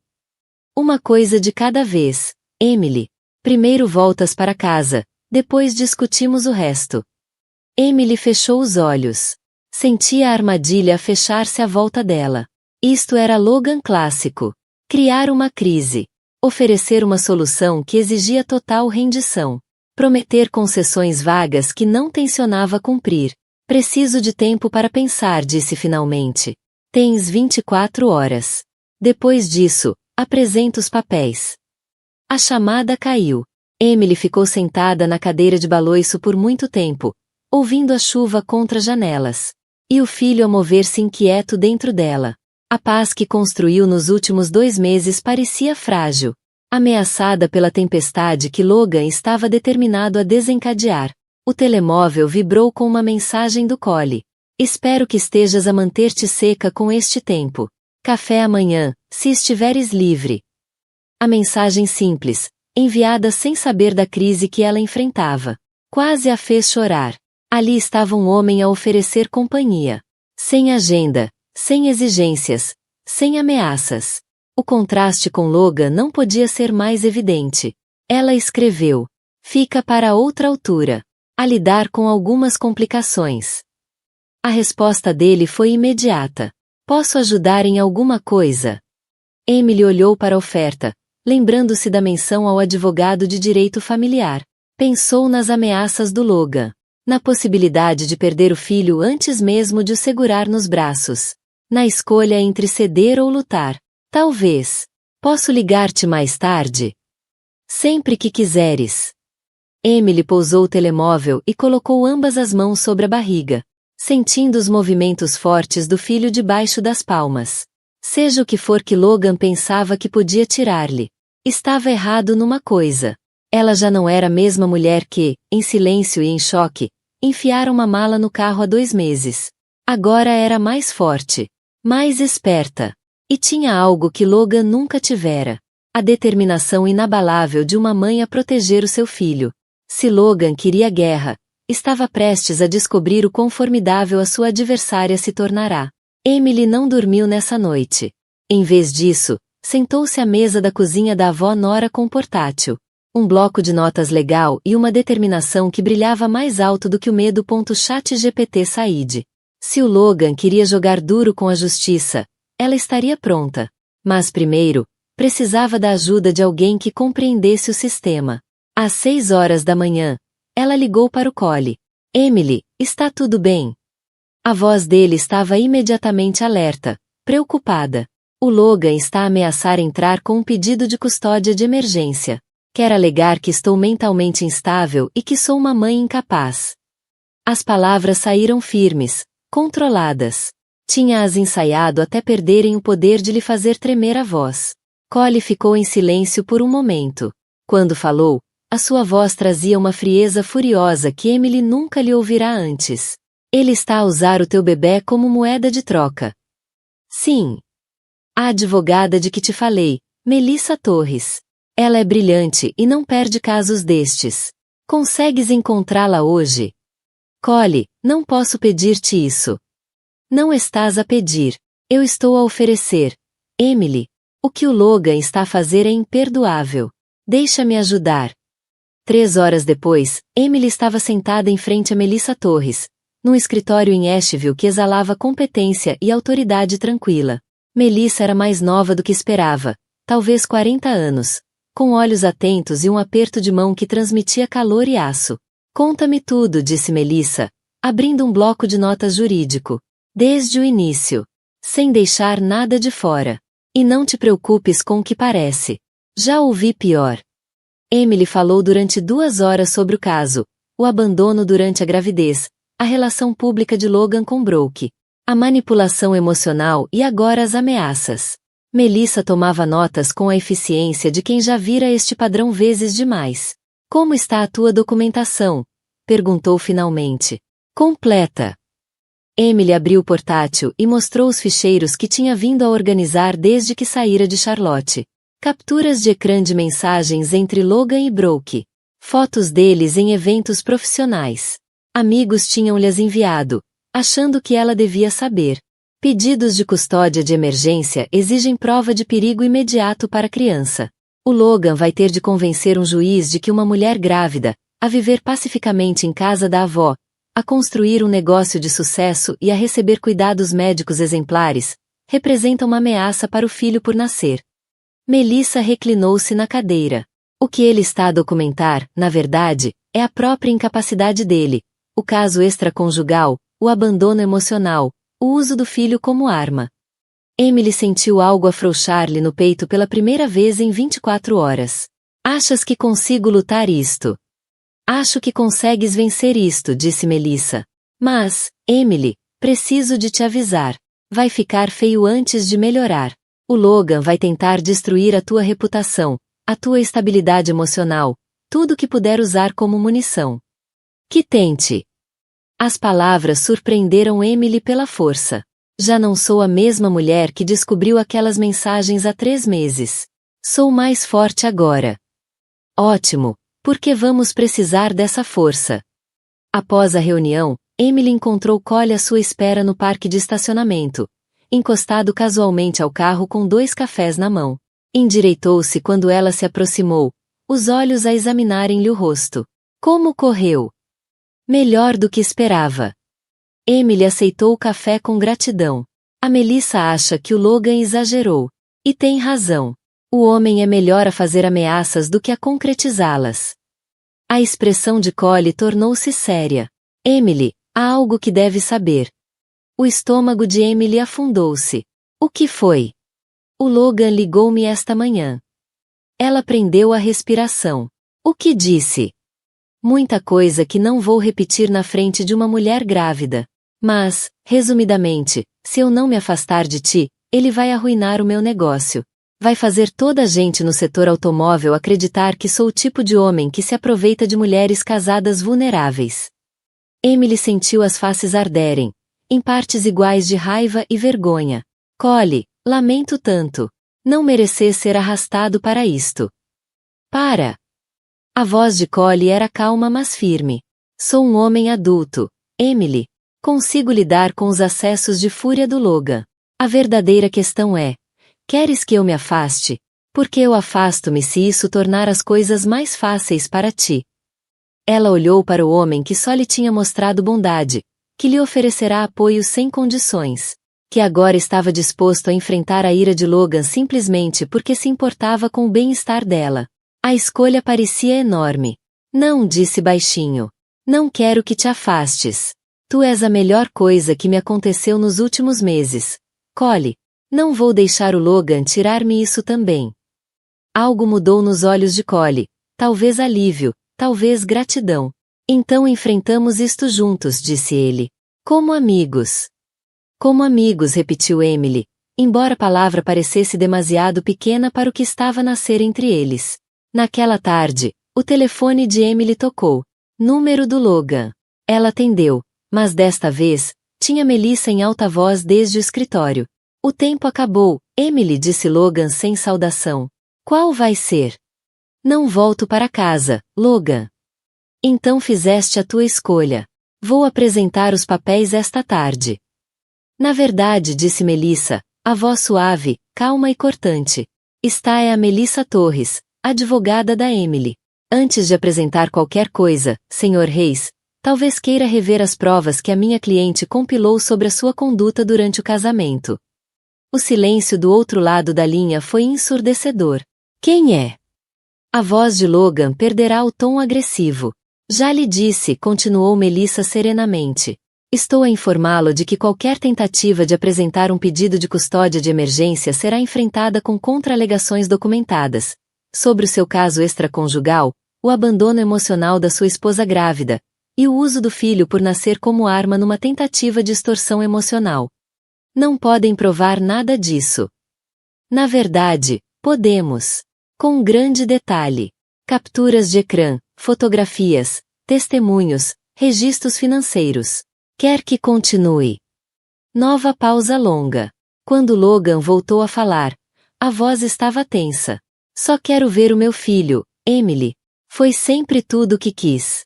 Uma coisa de cada vez, Emily. Primeiro voltas para casa, depois discutimos o resto. Emily fechou os olhos. Sentia a armadilha fechar-se à volta dela. Isto era Logan clássico. Criar uma crise. Oferecer uma solução que exigia total rendição. Prometer concessões vagas que não tencionava cumprir. Preciso de tempo para pensar, disse finalmente. Tens 24 horas. Depois disso, apresenta os papéis. A chamada caiu. Emily ficou sentada na cadeira de balanço por muito tempo, ouvindo a chuva contra as janelas. E o filho a mover-se inquieto dentro dela. A paz que construiu nos últimos 2 meses parecia frágil, ameaçada pela tempestade que Logan estava determinado a desencadear. O telemóvel vibrou com uma mensagem do Collie. Espero que estejas a manter-te seca com este tempo. Café amanhã, se estiveres livre. A mensagem simples, enviada sem saber da crise que ela enfrentava, quase a fez chorar. Ali estava um homem a oferecer companhia. Sem agenda, sem exigências, sem ameaças. O contraste com Logan não podia ser mais evidente. Ela escreveu: fica para outra altura. A lidar com algumas complicações. A resposta dele foi imediata. Posso ajudar em alguma coisa? Emily olhou para a oferta, lembrando-se da menção ao advogado de direito familiar. Pensou nas ameaças do Logan. Na possibilidade de perder o filho antes mesmo de o segurar nos braços. Na escolha entre ceder ou lutar. Talvez. Posso ligar-te mais tarde? Sempre que quiseres. Emily pousou o telemóvel e colocou ambas as mãos sobre a barriga, sentindo os movimentos fortes do filho debaixo das palmas. Seja o que for que Logan pensava que podia tirar-lhe, estava errado numa coisa. Ela já não era a mesma mulher que, em silêncio e em choque, enfiara uma mala no carro há 2 meses. Agora era mais forte, mais esperta. E tinha algo que Logan nunca tivera: a determinação inabalável de uma mãe a proteger o seu filho. Se Logan queria guerra, estava prestes a descobrir o quão formidável a sua adversária se tornará. Emily não dormiu nessa noite. Em vez disso, sentou-se à mesa da cozinha da avó Nora com um portátil, um bloco de notas legal e uma determinação que brilhava mais alto do que o medo. ChatGPT Said. Se o Logan queria jogar duro com a justiça, ela estaria pronta. Mas primeiro, precisava da ajuda de alguém que compreendesse o sistema. Às 6 horas da manhã, ela ligou para o Collie. Emily, está tudo bem? A voz dele estava imediatamente alerta, preocupada. O Logan está a ameaçar entrar com um pedido de custódia de emergência. Quer alegar que estou mentalmente instável e que sou uma mãe incapaz. As palavras saíram firmes, controladas. Tinha-as ensaiado até perderem o poder de lhe fazer tremer a voz. Collie ficou em silêncio por um momento. Quando falou, a sua voz trazia uma frieza furiosa que Emily nunca lhe ouvirá antes. Ele está a usar o teu bebê como moeda de troca. Sim. A advogada de que te falei, Melissa Torres. Ela é brilhante e não perde casos destes. Consegues encontrá-la hoje? Collie, não posso pedir-te isso. Não estás a pedir. Eu estou a oferecer. Emily, o que o Logan está a fazer é imperdoável. Deixa-me ajudar. 3 horas depois, Emily estava sentada em frente a Melissa Torres, num escritório em Asheville que exalava competência e autoridade tranquila. Melissa era mais nova do que esperava, talvez 40 anos, com olhos atentos e um aperto de mão que transmitia calor e aço. Conta-me tudo, disse Melissa, abrindo um bloco de notas jurídico. Desde o início. Sem deixar nada de fora. E não te preocupes com o que parece. Já ouvi pior. Emily falou durante 2 horas sobre o caso, o abandono durante a gravidez, a relação pública de Logan com Brooke, a manipulação emocional e agora as ameaças. Melissa tomava notas com a eficiência de quem já vira este padrão vezes demais. Como está a tua documentação? Perguntou finalmente. Completa. Emily abriu o portátil e mostrou os ficheiros que tinha vindo a organizar desde que saíra de Charlotte. Capturas de ecrã de mensagens entre Logan e Brooke. Fotos deles em eventos profissionais. Amigos tinham-lhes enviado, achando que ela devia saber. Pedidos de custódia de emergência exigem prova de perigo imediato para a criança. O Logan vai ter de convencer um juiz de que uma mulher grávida, a viver pacificamente em casa da avó, a construir um negócio de sucesso e a receber cuidados médicos exemplares, representa uma ameaça para o filho por nascer. Melissa reclinou-se na cadeira. O que ele está a documentar, na verdade, é a própria incapacidade dele, o caso extraconjugal, o abandono emocional, o uso do filho como arma. Emily sentiu algo afrouxar-lhe no peito pela primeira vez em 24 horas. Achas que consigo lutar isto? Acho que consegues vencer isto, disse Melissa. Mas, Emily, preciso de te avisar. Vai ficar feio antes de melhorar. O Logan vai tentar destruir a tua reputação, a tua estabilidade emocional, tudo que puder usar como munição. Que tente. As palavras surpreenderam Emily pela força. Já não sou a mesma mulher que descobriu aquelas mensagens há 3 meses. Sou mais forte agora. Ótimo. Porque vamos precisar dessa força. Após a reunião, Emily encontrou Collie à sua espera no parque de estacionamento, encostado casualmente ao carro com 2 cafés na mão. Endireitou-se quando ela se aproximou, os olhos a examinarem-lhe o rosto. Como correu? Melhor do que esperava. Emily aceitou o café com gratidão. A Melissa acha que o Logan exagerou. E tem razão. O homem é melhor a fazer ameaças do que a concretizá-las. A expressão de Collie tornou-se séria. Emily, há algo que deve saber. O estômago de Emily afundou-se. O que foi? O Logan ligou-me esta manhã. Ela prendeu a respiração. O que disse? Muita coisa que não vou repetir na frente de uma mulher grávida. Mas, resumidamente, se eu não me afastar de ti, ele vai arruinar o meu negócio. Vai fazer toda a gente no setor automóvel acreditar que sou o tipo de homem que se aproveita de mulheres casadas vulneráveis. Emily sentiu as faces arderem, em partes iguais de raiva e vergonha. Collie, lamento tanto. Não mereces ser arrastado para isto. Para! A voz de Collie era calma mas firme. Sou um homem adulto, Emily. Consigo lidar com os acessos de fúria do Logan. A verdadeira questão é: queres que eu me afaste? Porque eu afasto-me se isso tornar as coisas mais fáceis para ti. Ela olhou para o homem que só lhe tinha mostrado bondade, que lhe oferecerá apoio sem condições, que agora estava disposto a enfrentar a ira de Logan simplesmente porque se importava com o bem-estar dela. A escolha parecia enorme. Não, disse baixinho. Não quero que te afastes. Tu és a melhor coisa que me aconteceu nos últimos meses. Collie, não vou deixar o Logan tirar-me isso também. Algo mudou nos olhos de Collie, talvez alívio, talvez gratidão. Então enfrentamos isto juntos, disse ele. Como amigos. Como amigos, repetiu Emily, embora a palavra parecesse demasiado pequena para o que estava a nascer entre eles. Naquela tarde, o telefone de Emily tocou. Número do Logan. Ela atendeu, mas desta vez, tinha Melissa em alta voz desde o escritório. O tempo acabou, Emily, disse Logan sem saudação. Qual vai ser? Não volto para casa, Logan. Então fizeste a tua escolha. Vou apresentar os papéis esta tarde. Na verdade, disse Melissa, a voz suave, calma e cortante. Esta é a Melissa Torres, advogada da Emily. Antes de apresentar qualquer coisa, Sr. Reis, talvez queira rever as provas que a minha cliente compilou sobre a sua conduta durante o casamento. O silêncio do outro lado da linha foi ensurdecedor. Quem é? A voz de Logan perderá o tom agressivo. Já lhe disse, continuou Melissa serenamente. Estou a informá-lo de que qualquer tentativa de apresentar um pedido de custódia de emergência será enfrentada com contra-alegações documentadas. Sobre o seu caso extraconjugal, o abandono emocional da sua esposa grávida, e o uso do filho por nascer como arma numa tentativa de extorsão emocional. Não podem provar nada disso. Na verdade, podemos. Com grande detalhe. Capturas de ecrã, fotografias, testemunhos, registros financeiros. Quer que continue? Nova pausa longa. Quando Logan voltou a falar, a voz estava tensa. Só quero ver o meu filho, Emily. Foi sempre tudo o que quis.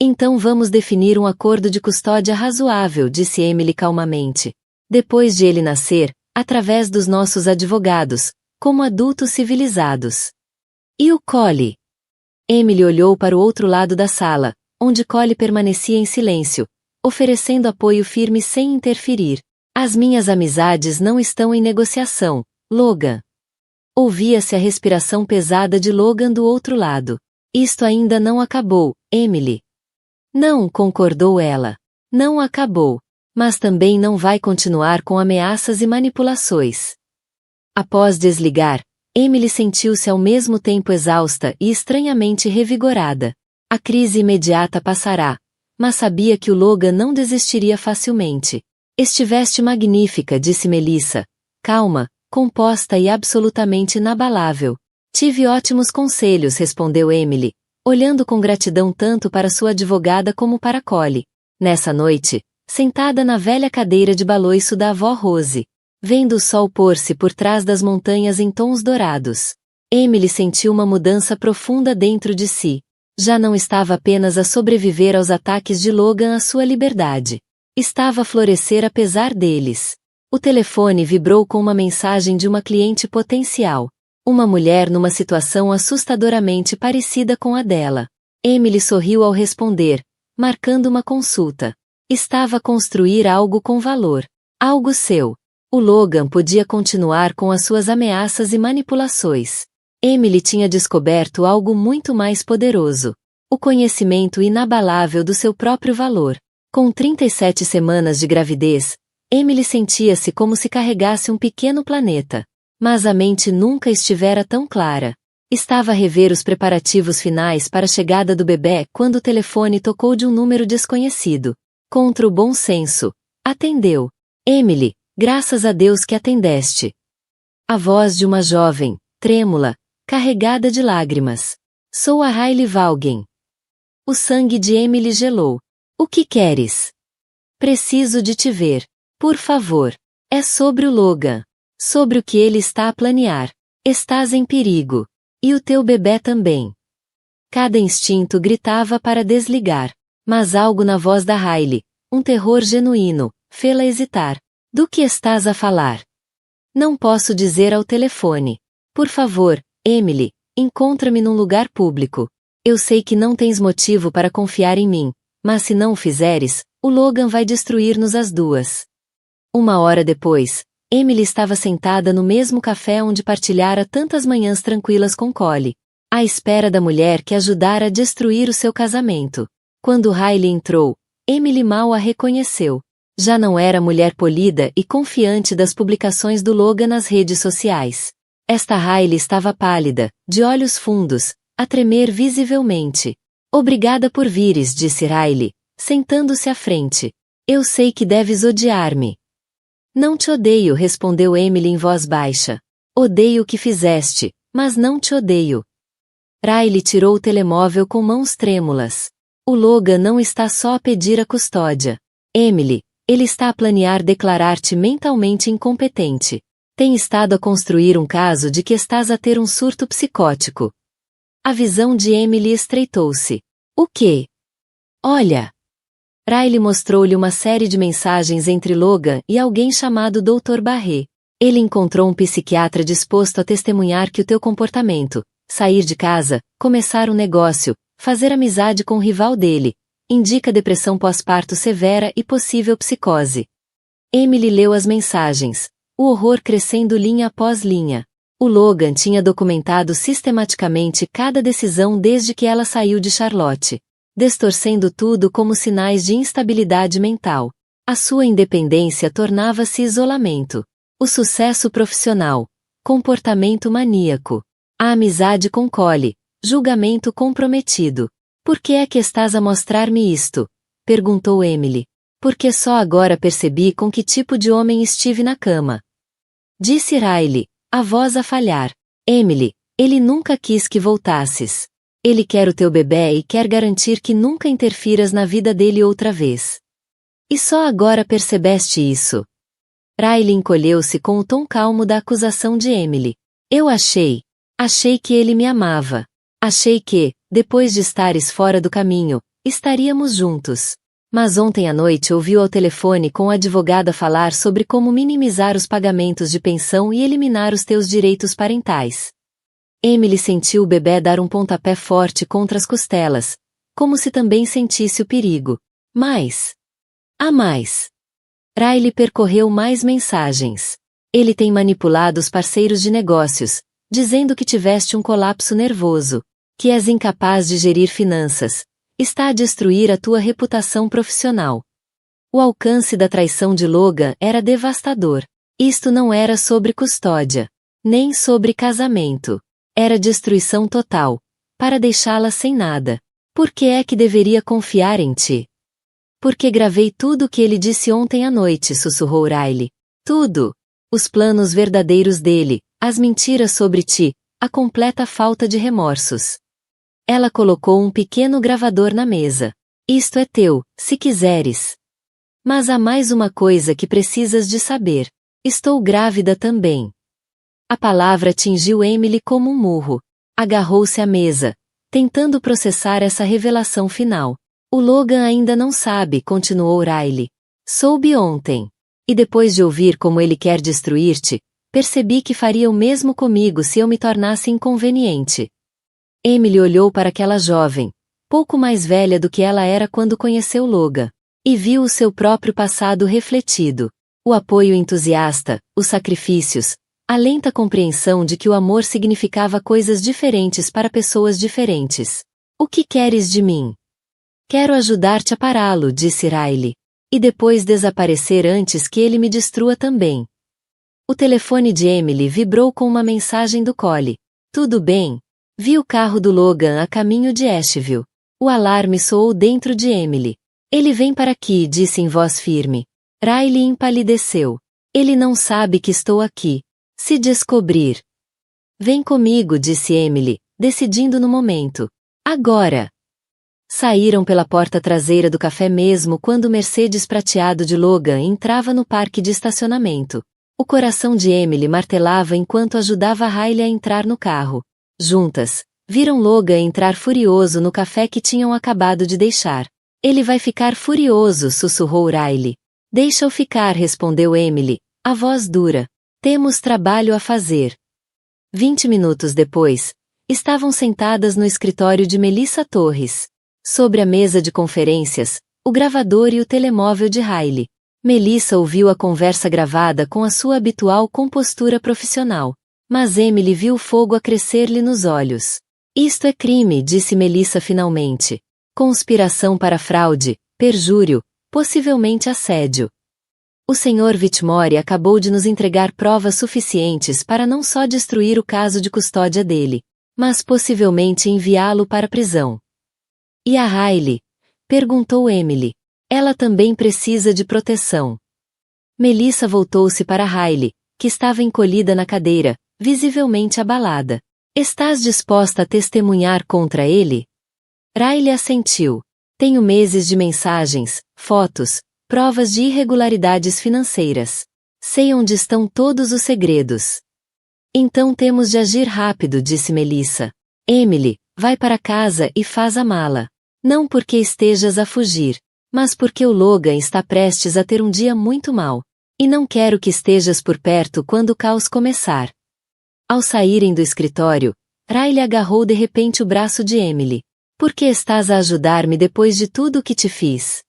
Então vamos definir um acordo de custódia razoável, disse Emily calmamente. Depois de ele nascer, através dos nossos advogados, como adultos civilizados. E o Collie? Emily olhou para o outro lado da sala, onde Collie permanecia em silêncio, oferecendo apoio firme sem interferir. As minhas amizades não estão em negociação, Logan. Ouvia-se a respiração pesada de Logan do outro lado. Isto ainda não acabou, Emily. Não, concordou ela. Não acabou. Mas também não vai continuar com ameaças e manipulações. Após desligar, Emily sentiu-se ao mesmo tempo exausta e estranhamente revigorada. A crise imediata passará, mas sabia que o Logan não desistiria facilmente. Estiveste magnífica, disse Melissa. Calma, composta e absolutamente inabalável. Tive ótimos conselhos, respondeu Emily, olhando com gratidão tanto para sua advogada como para Collie. Nessa noite, sentada na velha cadeira de baloiço da avó Rose, vendo o sol pôr-se por trás das montanhas em tons dourados, Emily sentiu uma mudança profunda dentro de si. Já não estava apenas a sobreviver aos ataques de Logan à sua liberdade. Estava a florescer apesar deles. O telefone vibrou com uma mensagem de uma cliente potencial. Uma mulher numa situação assustadoramente parecida com a dela. Emily sorriu ao responder, marcando uma consulta. Estava a construir algo com valor. Algo seu. O Logan podia continuar com as suas ameaças e manipulações. Emily tinha descoberto algo muito mais poderoso. O conhecimento inabalável do seu próprio valor. Com 37 semanas de gravidez, Emily sentia-se como se carregasse um pequeno planeta. Mas a mente nunca estivera tão clara. Estava a rever os preparativos finais para a chegada do bebê quando o telefone tocou de um número desconhecido. Contra o bom senso. Atendeu. Emily, graças a Deus que atendeste. A voz de uma jovem, trêmula, carregada de lágrimas. Sou a Riley Vaughan. O sangue de Emily gelou. O que queres? Preciso de te ver. Por favor. É sobre o Logan. Sobre o que ele está a planear. Estás em perigo. E o teu bebê também. Cada instinto gritava para desligar. Mas algo na voz da Riley, um terror genuíno, fê-la hesitar. Do que estás a falar? Não posso dizer ao telefone. Por favor, Emily, encontra-me num lugar público. Eu sei que não tens motivo para confiar em mim, mas se não o fizeres, o Logan vai destruir-nos as duas. 1 hora depois, Emily estava sentada no mesmo café onde partilhara tantas manhãs tranquilas com Collie, à espera da mulher que ajudara a destruir o seu casamento. Quando Riley entrou, Emily mal a reconheceu. Já não era a mulher polida e confiante das publicações do Logan nas redes sociais. Esta Riley estava pálida, de olhos fundos, a tremer visivelmente. Obrigada por vires, disse Riley, sentando-se à frente. Eu sei que deves odiar-me. Não te odeio, respondeu Emily em voz baixa. Odeio o que fizeste, mas não te odeio. Riley tirou o telemóvel com mãos trêmulas. O Logan não está só a pedir a custódia. Emily, ele está a planear declarar-te mentalmente incompetente. Tem estado a construir um caso de que estás a ter um surto psicótico. A visão de Emily estreitou-se. O quê? Olha! Riley mostrou-lhe uma série de mensagens entre Logan e alguém chamado Dr. Barré. Ele encontrou um psiquiatra disposto a testemunhar que o teu comportamento, sair de casa, começar um negócio, fazer amizade com o rival dele, indica depressão pós-parto severa e possível psicose. Emily leu as mensagens, o horror crescendo linha após linha. O Logan tinha documentado sistematicamente cada decisão desde que ela saiu de Charlotte, distorcendo tudo como sinais de instabilidade mental. A sua independência tornava-se isolamento. O sucesso profissional, comportamento maníaco. A amizade com Collie, julgamento comprometido. Por que é que estás a mostrar-me isto? Perguntou Emily. Porque só agora percebi com que tipo de homem estive na cama. Disse Riley, a voz a falhar. Emily, ele nunca quis que voltasses. Ele quer o teu bebê e quer garantir que nunca interfiras na vida dele outra vez. E só agora percebeste isso? Riley encolheu-se com o tom calmo da acusação de Emily. Eu achei que ele me amava. Achei que, depois de estares fora do caminho, estaríamos juntos. Mas ontem à noite ouviu ao telefone com o advogado a falar sobre como minimizar os pagamentos de pensão e eliminar os teus direitos parentais. Emily sentiu o bebê dar um pontapé forte contra as costelas, como se também sentisse o perigo. Mais. Riley percorreu mais mensagens. Ele tem manipulado os parceiros de negócios, dizendo que tiveste um colapso nervoso, que és incapaz de gerir finanças, está a destruir a tua reputação profissional. O alcance da traição de Logan era devastador. Isto não era sobre custódia, nem sobre casamento. Era destruição total, para deixá-la sem nada. Por que é que deveria confiar em ti? Porque gravei tudo o que ele disse ontem à noite, sussurrou Riley. Tudo. Os planos verdadeiros dele, as mentiras sobre ti, a completa falta de remorsos. Ela colocou um pequeno gravador na mesa. Isto é teu, se quiseres. Mas há mais uma coisa que precisas de saber. Estou grávida também. A palavra atingiu Emily como um murro. Agarrou-se à mesa, tentando processar essa revelação final. O Logan ainda não sabe, continuou Riley. Soube ontem. E depois de ouvir como ele quer destruir-te, percebi que faria o mesmo comigo se eu me tornasse inconveniente. Emily olhou para aquela jovem, pouco mais velha do que ela era quando conheceu Logan, e viu o seu próprio passado refletido. O apoio entusiasta, os sacrifícios, a lenta compreensão de que o amor significava coisas diferentes para pessoas diferentes. O que queres de mim? Quero ajudar-te a pará-lo, disse Riley. E depois desaparecer antes que ele me destrua também. O telefone de Emily vibrou com uma mensagem do Collie. Tudo bem? Vi o carro do Logan a caminho de Asheville. O alarme soou dentro de Emily. Ele vem para aqui, disse em voz firme. Riley empalideceu. Ele não sabe que estou aqui. Se descobrir. Vem comigo, disse Emily, decidindo no momento. Agora. Saíram pela porta traseira do café mesmo quando o Mercedes prateado de Logan entrava no parque de estacionamento. O coração de Emily martelava enquanto ajudava Riley a entrar no carro. Juntas, viram Logan entrar furioso no café que tinham acabado de deixar. Ele vai ficar furioso, sussurrou Riley. Deixa-o ficar, respondeu Emily, a voz dura. Temos trabalho a fazer. 20 minutos depois, estavam sentadas no escritório de Melissa Torres. Sobre a mesa de conferências, o gravador e o telemóvel de Riley. Melissa ouviu a conversa gravada com a sua habitual compostura profissional. Mas Emily viu o fogo a crescer-lhe nos olhos. Isto é crime, disse Melissa finalmente. Conspiração para fraude, perjúrio, possivelmente assédio. O Sr. Whitmore acabou de nos entregar provas suficientes para não só destruir o caso de custódia dele, mas possivelmente enviá-lo para a prisão. E a Riley? Perguntou Emily. Ela também precisa de proteção. Melissa voltou-se para Riley, que estava encolhida na cadeira, visivelmente abalada. Estás disposta a testemunhar contra ele? Riley assentiu. Tenho meses de mensagens, fotos, provas de irregularidades financeiras. Sei onde estão todos os segredos. Então temos de agir rápido, disse Melissa. Emily, vai para casa e faz a mala. Não porque estejas a fugir, mas porque o Logan está prestes a ter um dia muito mau. E não quero que estejas por perto quando o caos começar. Ao saírem do escritório, Riley agarrou de repente o braço de Emily. Por que estás a ajudar-me depois de tudo o que te fiz?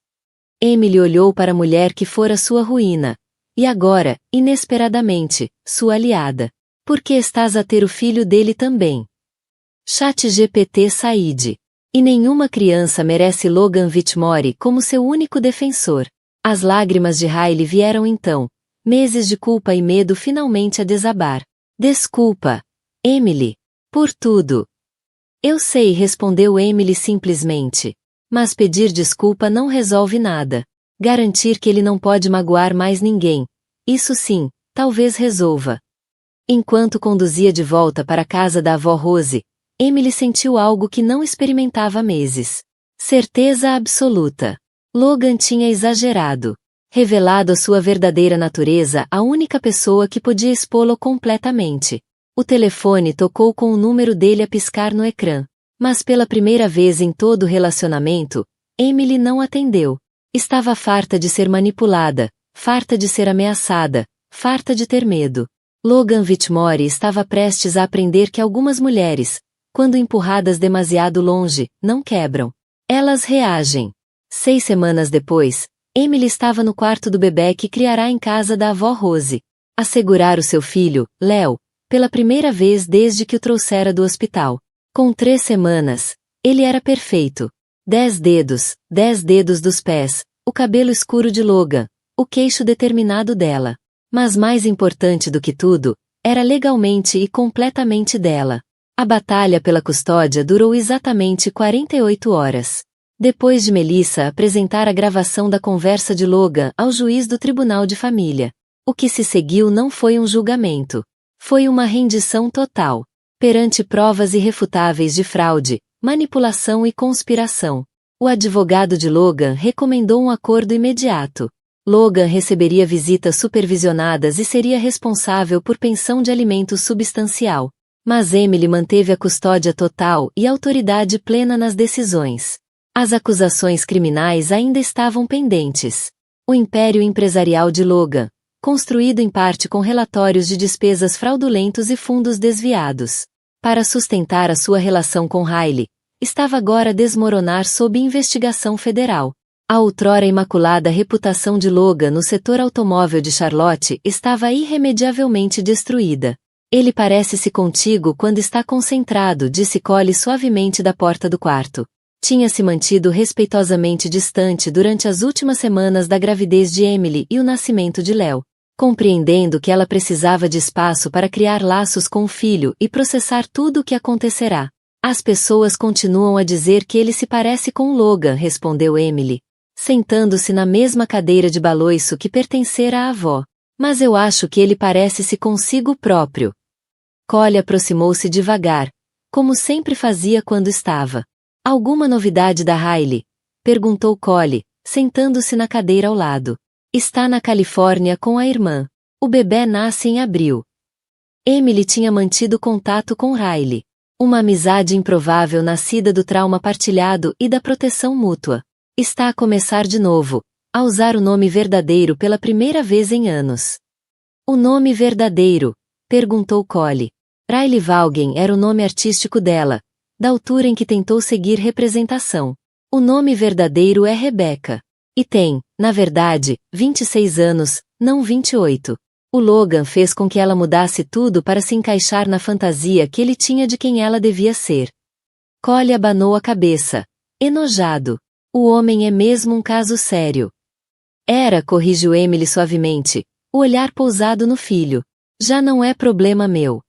Emily olhou para a mulher que fora sua ruína. E agora, inesperadamente, sua aliada. Por que estás a ter o filho dele também? ChatGPT Said. E nenhuma criança merece Logan Whitmore como seu único defensor. As lágrimas de Riley vieram então, meses de culpa e medo finalmente a desabar. Desculpa, Emily, por tudo. Eu sei, respondeu Emily simplesmente. Mas pedir desculpa não resolve nada. Garantir que ele não pode magoar mais ninguém. Isso sim, talvez resolva. Enquanto conduzia de volta para a casa da avó Rose, Emily sentiu algo que não experimentava há meses. Certeza absoluta. Logan tinha exagerado. Revelado a sua verdadeira natureza à única pessoa que podia expô-lo completamente. O telefone tocou com o número dele a piscar no ecrã. Mas pela primeira vez em todo o relacionamento, Emily não atendeu. Estava farta de ser manipulada, farta de ser ameaçada, farta de ter medo. Logan Whitmore estava prestes a aprender que algumas mulheres, quando empurradas demasiado longe, não quebram. Elas reagem. 6 semanas depois, Emily estava no quarto do bebê que criará em casa da avó Rose. A segurar o seu filho, Léo, pela primeira vez desde que o trouxera do hospital. Com 3 semanas, ele era perfeito. 10 dedos dos pés, o cabelo escuro de Logan, o queixo determinado dela. Mas mais importante do que tudo, era legalmente e completamente dela. A batalha pela custódia durou exatamente 48 horas. Depois de Melissa apresentar a gravação da conversa de Logan ao juiz do Tribunal de Família, o que se seguiu não foi um julgamento. Foi uma rendição total. Perante provas irrefutáveis de fraude, manipulação e conspiração, o advogado de Logan recomendou um acordo imediato. Logan receberia visitas supervisionadas e seria responsável por pensão de alimentos substancial. Mas Emily manteve a custódia total e autoridade plena nas decisões. As acusações criminais ainda estavam pendentes. O império empresarial de Logan, construído em parte com relatórios de despesas fraudulentos e fundos desviados, para sustentar a sua relação com Riley, estava agora a desmoronar sob investigação federal. A outrora imaculada reputação de Logan no setor automóvel de Charlotte estava irremediavelmente destruída. Ele parece-se contigo quando está concentrado, disse Cole suavemente da porta do quarto. Tinha se mantido respeitosamente distante durante as últimas semanas da gravidez de Emily e o nascimento de Léo, compreendendo que ela precisava de espaço para criar laços com o filho e processar tudo o que acontecerá. As pessoas continuam a dizer que ele se parece com Logan, respondeu Emily, sentando-se na mesma cadeira de baloiço que pertencera à avó. Mas eu acho que ele parece-se consigo próprio. Collie aproximou-se devagar, como sempre fazia quando estava. Alguma novidade da Riley? Perguntou Collie, sentando-se na cadeira ao lado. Está na Califórnia com a irmã. O bebê nasce em abril. Emily tinha mantido contato com Riley. Uma amizade improvável nascida do trauma partilhado e da proteção mútua. Está a começar de novo, a usar o nome verdadeiro pela primeira vez em anos. O nome verdadeiro? Perguntou Collie. Riley Vaughan era o nome artístico dela, da altura em que tentou seguir representação. O nome verdadeiro é Rebecca. E tem, na verdade, 26 anos, não 28. O Logan fez com que ela mudasse tudo para se encaixar na fantasia que ele tinha de quem ela devia ser. Collie abanou a cabeça. Enojado. O homem é mesmo um caso sério. Era, corrigiu Emily suavemente, o olhar pousado no filho. Já não é problema meu.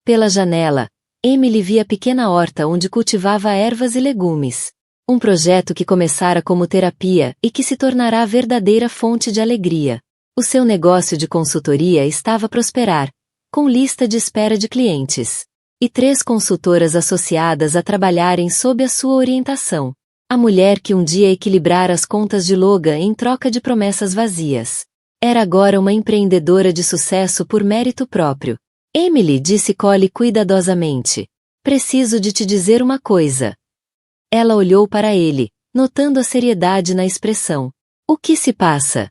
Pela janela, Emily via a pequena horta onde cultivava ervas e legumes. Um projeto que começara como terapia e que se tornará verdadeira fonte de alegria. O seu negócio de consultoria estava a prosperar, com lista de espera de clientes. E 3 consultoras associadas a trabalharem sob a sua orientação. A mulher que um dia equilibrara as contas de Logan em troca de promessas vazias. Era agora uma empreendedora de sucesso por mérito próprio. Emily, disse Collie cuidadosamente. Preciso de te dizer uma coisa. Ela olhou para ele, notando a seriedade na expressão. O que se passa?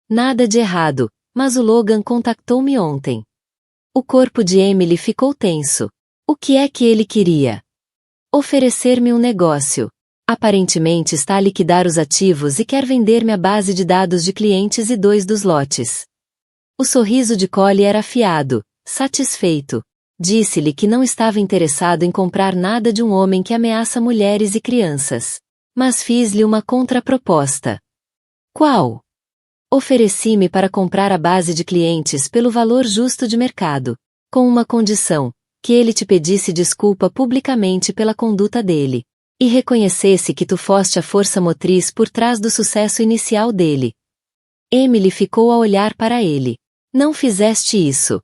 Nada de errado, mas o Logan contactou-me ontem. O corpo de Emily ficou tenso. O que é que ele queria? Oferecer-me um negócio. Aparentemente está a liquidar os ativos e quer vender-me a base de dados de clientes e 2 dos lotes. O sorriso de Collie era afiado, satisfeito. Disse-lhe que não estava interessado em comprar nada de um homem que ameaça mulheres e crianças. Mas fiz-lhe uma contraproposta. Qual? Ofereci-me para comprar a base de clientes pelo valor justo de mercado, com uma condição, que ele te pedisse desculpa publicamente pela conduta dele. E reconhecesse que tu foste a força motriz por trás do sucesso inicial dele. Emily ficou a olhar para ele. Não fizeste isso.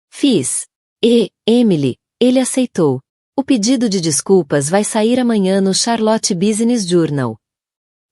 Fiz. E, Emily, ele aceitou. O pedido de desculpas vai sair amanhã no Charlotte Business Journal.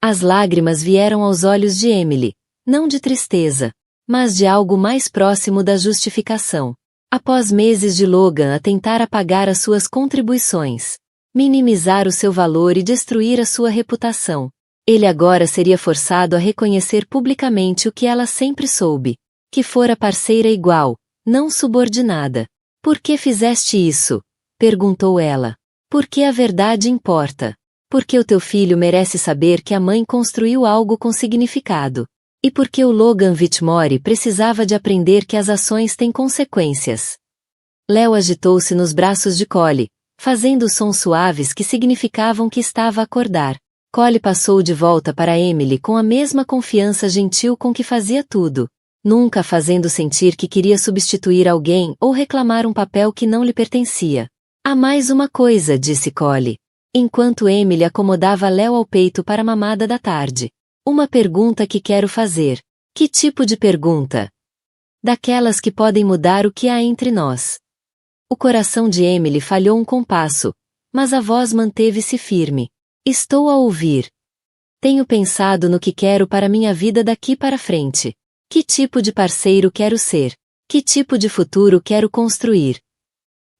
As lágrimas vieram aos olhos de Emily, não de tristeza, mas de algo mais próximo da justificação. Após meses de Logan a tentar apagar as suas contribuições, minimizar o seu valor e destruir a sua reputação, ele agora seria forçado a reconhecer publicamente o que ela sempre soube, que fora parceira igual, não subordinada. Por que fizeste isso? Perguntou ela. Porque a verdade importa. Porque o teu filho merece saber que a mãe construiu algo com significado. E porque o Logan Whitmore precisava de aprender que as ações têm consequências. Léo agitou-se nos braços de Collie, fazendo sons suaves que significavam que estava a acordar. Collie passou de volta para Emily com a mesma confiança gentil com que fazia tudo. Nunca fazendo sentir que queria substituir alguém ou reclamar um papel que não lhe pertencia. Há mais uma coisa, disse Collie, enquanto Emily acomodava Léo ao peito para a mamada da tarde. Uma pergunta que quero fazer. Que tipo de pergunta? Daquelas que podem mudar o que há entre nós. O coração de Emily falhou um compasso, mas a voz manteve-se firme. Estou a ouvir. Tenho pensado no que quero para minha vida daqui para frente. Que tipo de parceiro quero ser? Que tipo de futuro quero construir?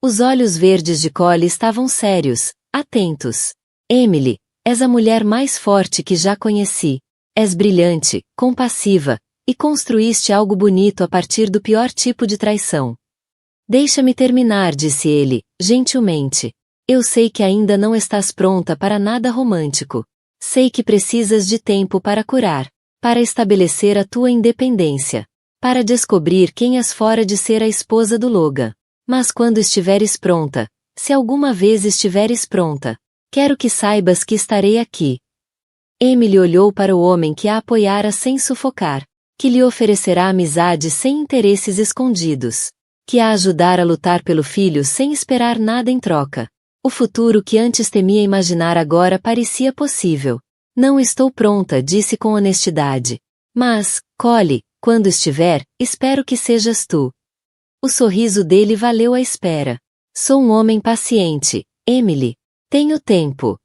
Os olhos verdes de Collie estavam sérios, atentos. Emily, és a mulher mais forte que já conheci. És brilhante, compassiva, e construíste algo bonito a partir do pior tipo de traição. Deixa-me terminar, disse ele, gentilmente. Eu sei que ainda não estás pronta para nada romântico. Sei que precisas de tempo para curar, para estabelecer a tua independência, para descobrir quem és fora de ser a esposa do Logan. Mas quando estiveres pronta, se alguma vez estiveres pronta, quero que saibas que estarei aqui. Emily olhou para o homem que a apoiara sem sufocar, que lhe oferecerá amizade sem interesses escondidos, que a ajudará a lutar pelo filho sem esperar nada em troca. O futuro que antes temia imaginar agora parecia possível. Não estou pronta, disse com honestidade. Mas, Collie, quando estiver, espero que sejas tu. O sorriso dele valeu a espera. Sou um homem paciente, Emily. Tenho tempo.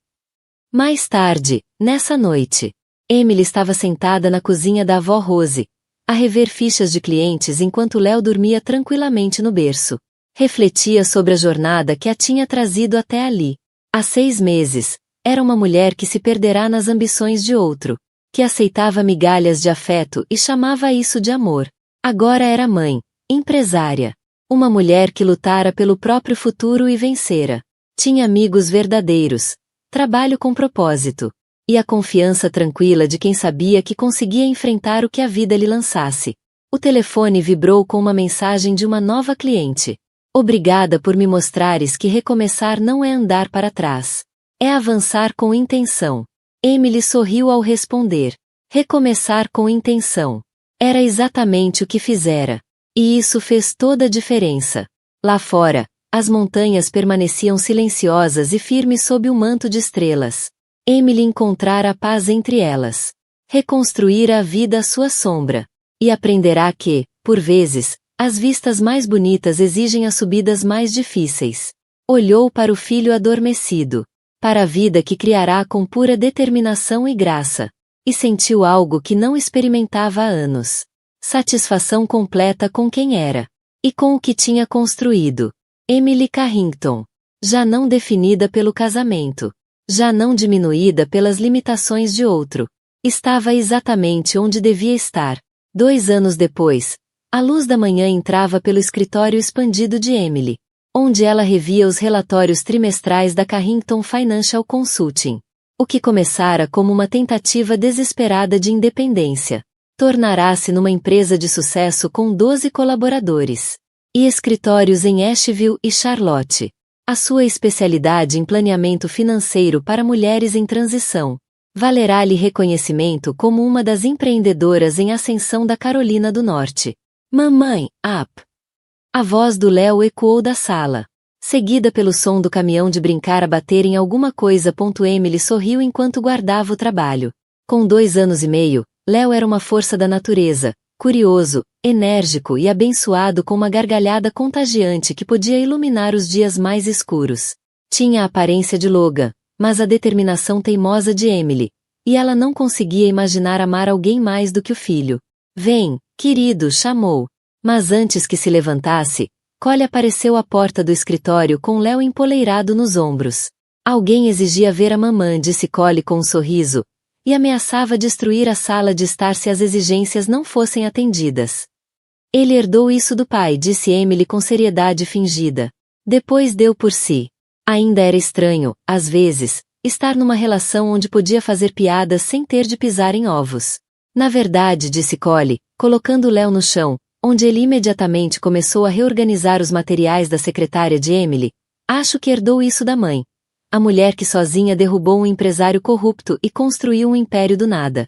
Mais tarde, nessa noite, Emily estava sentada na cozinha da avó Rose, a rever fichas de clientes enquanto Léo dormia tranquilamente no berço. Refletia sobre a jornada que a tinha trazido até ali. Há 6 meses, era uma mulher que se perderá nas ambições de outro, que aceitava migalhas de afeto e chamava isso de amor. Agora era mãe, empresária, uma mulher que lutara pelo próprio futuro e vencera. Tinha amigos verdadeiros, trabalho com propósito, e a confiança tranquila de quem sabia que conseguia enfrentar o que a vida lhe lançasse. O telefone vibrou com uma mensagem de uma nova cliente. Obrigada por me mostrares que recomeçar não é andar para trás. É avançar com intenção. Emily sorriu ao responder. Recomeçar com intenção. Era exatamente o que fizera. E isso fez toda a diferença. Lá fora, as montanhas permaneciam silenciosas e firmes sob o manto de estrelas. Emily encontrara a paz entre elas. Reconstruíra a vida à sua sombra. E aprenderá que, por vezes, as vistas mais bonitas exigem as subidas mais difíceis. Olhou para o filho adormecido, para a vida que criará com pura determinação e graça, e sentiu algo que não experimentava há anos. Satisfação completa com quem era, e com o que tinha construído. Emily Carrington. Já não definida pelo casamento, já não diminuída pelas limitações de outro. Estava exatamente onde devia estar. 2 anos depois, a luz da manhã entrava pelo escritório expandido de Emily, onde ela revia os relatórios trimestrais da Carrington Financial Consulting. O que começara como uma tentativa desesperada de independência, tornará-se numa empresa de sucesso com 12 colaboradores. E escritórios em Asheville e Charlotte. A sua especialidade em planeamento financeiro para mulheres em transição valerá-lhe reconhecimento como uma das empreendedoras em ascensão da Carolina do Norte. Mamãe, up! A voz do Léo ecoou da sala, seguida pelo som do caminhão de brincar a bater em alguma coisa. Emily sorriu enquanto guardava o trabalho. Com 2 anos e meio, Léo era uma força da natureza, curioso, enérgico e abençoado com uma gargalhada contagiante que podia iluminar os dias mais escuros. Tinha a aparência de Logan, mas a determinação teimosa de Emily, e ela não conseguia imaginar amar alguém mais do que o filho. Vem, querido, chamou. Mas antes que se levantasse, Collie apareceu à porta do escritório com Léo empoleirado nos ombros. Alguém exigia ver a mamã, disse Collie com um sorriso, e ameaçava destruir a sala de estar se as exigências não fossem atendidas. Ele herdou isso do pai, disse Emily com seriedade fingida. Depois deu por si. Ainda era estranho, às vezes, estar numa relação onde podia fazer piadas sem ter de pisar em ovos. Na verdade, disse Collie, colocando Léo no chão, onde ele imediatamente começou a reorganizar os materiais da secretária de Emily, acho que herdou isso da mãe. A mulher que sozinha derrubou um empresário corrupto e construiu um império do nada.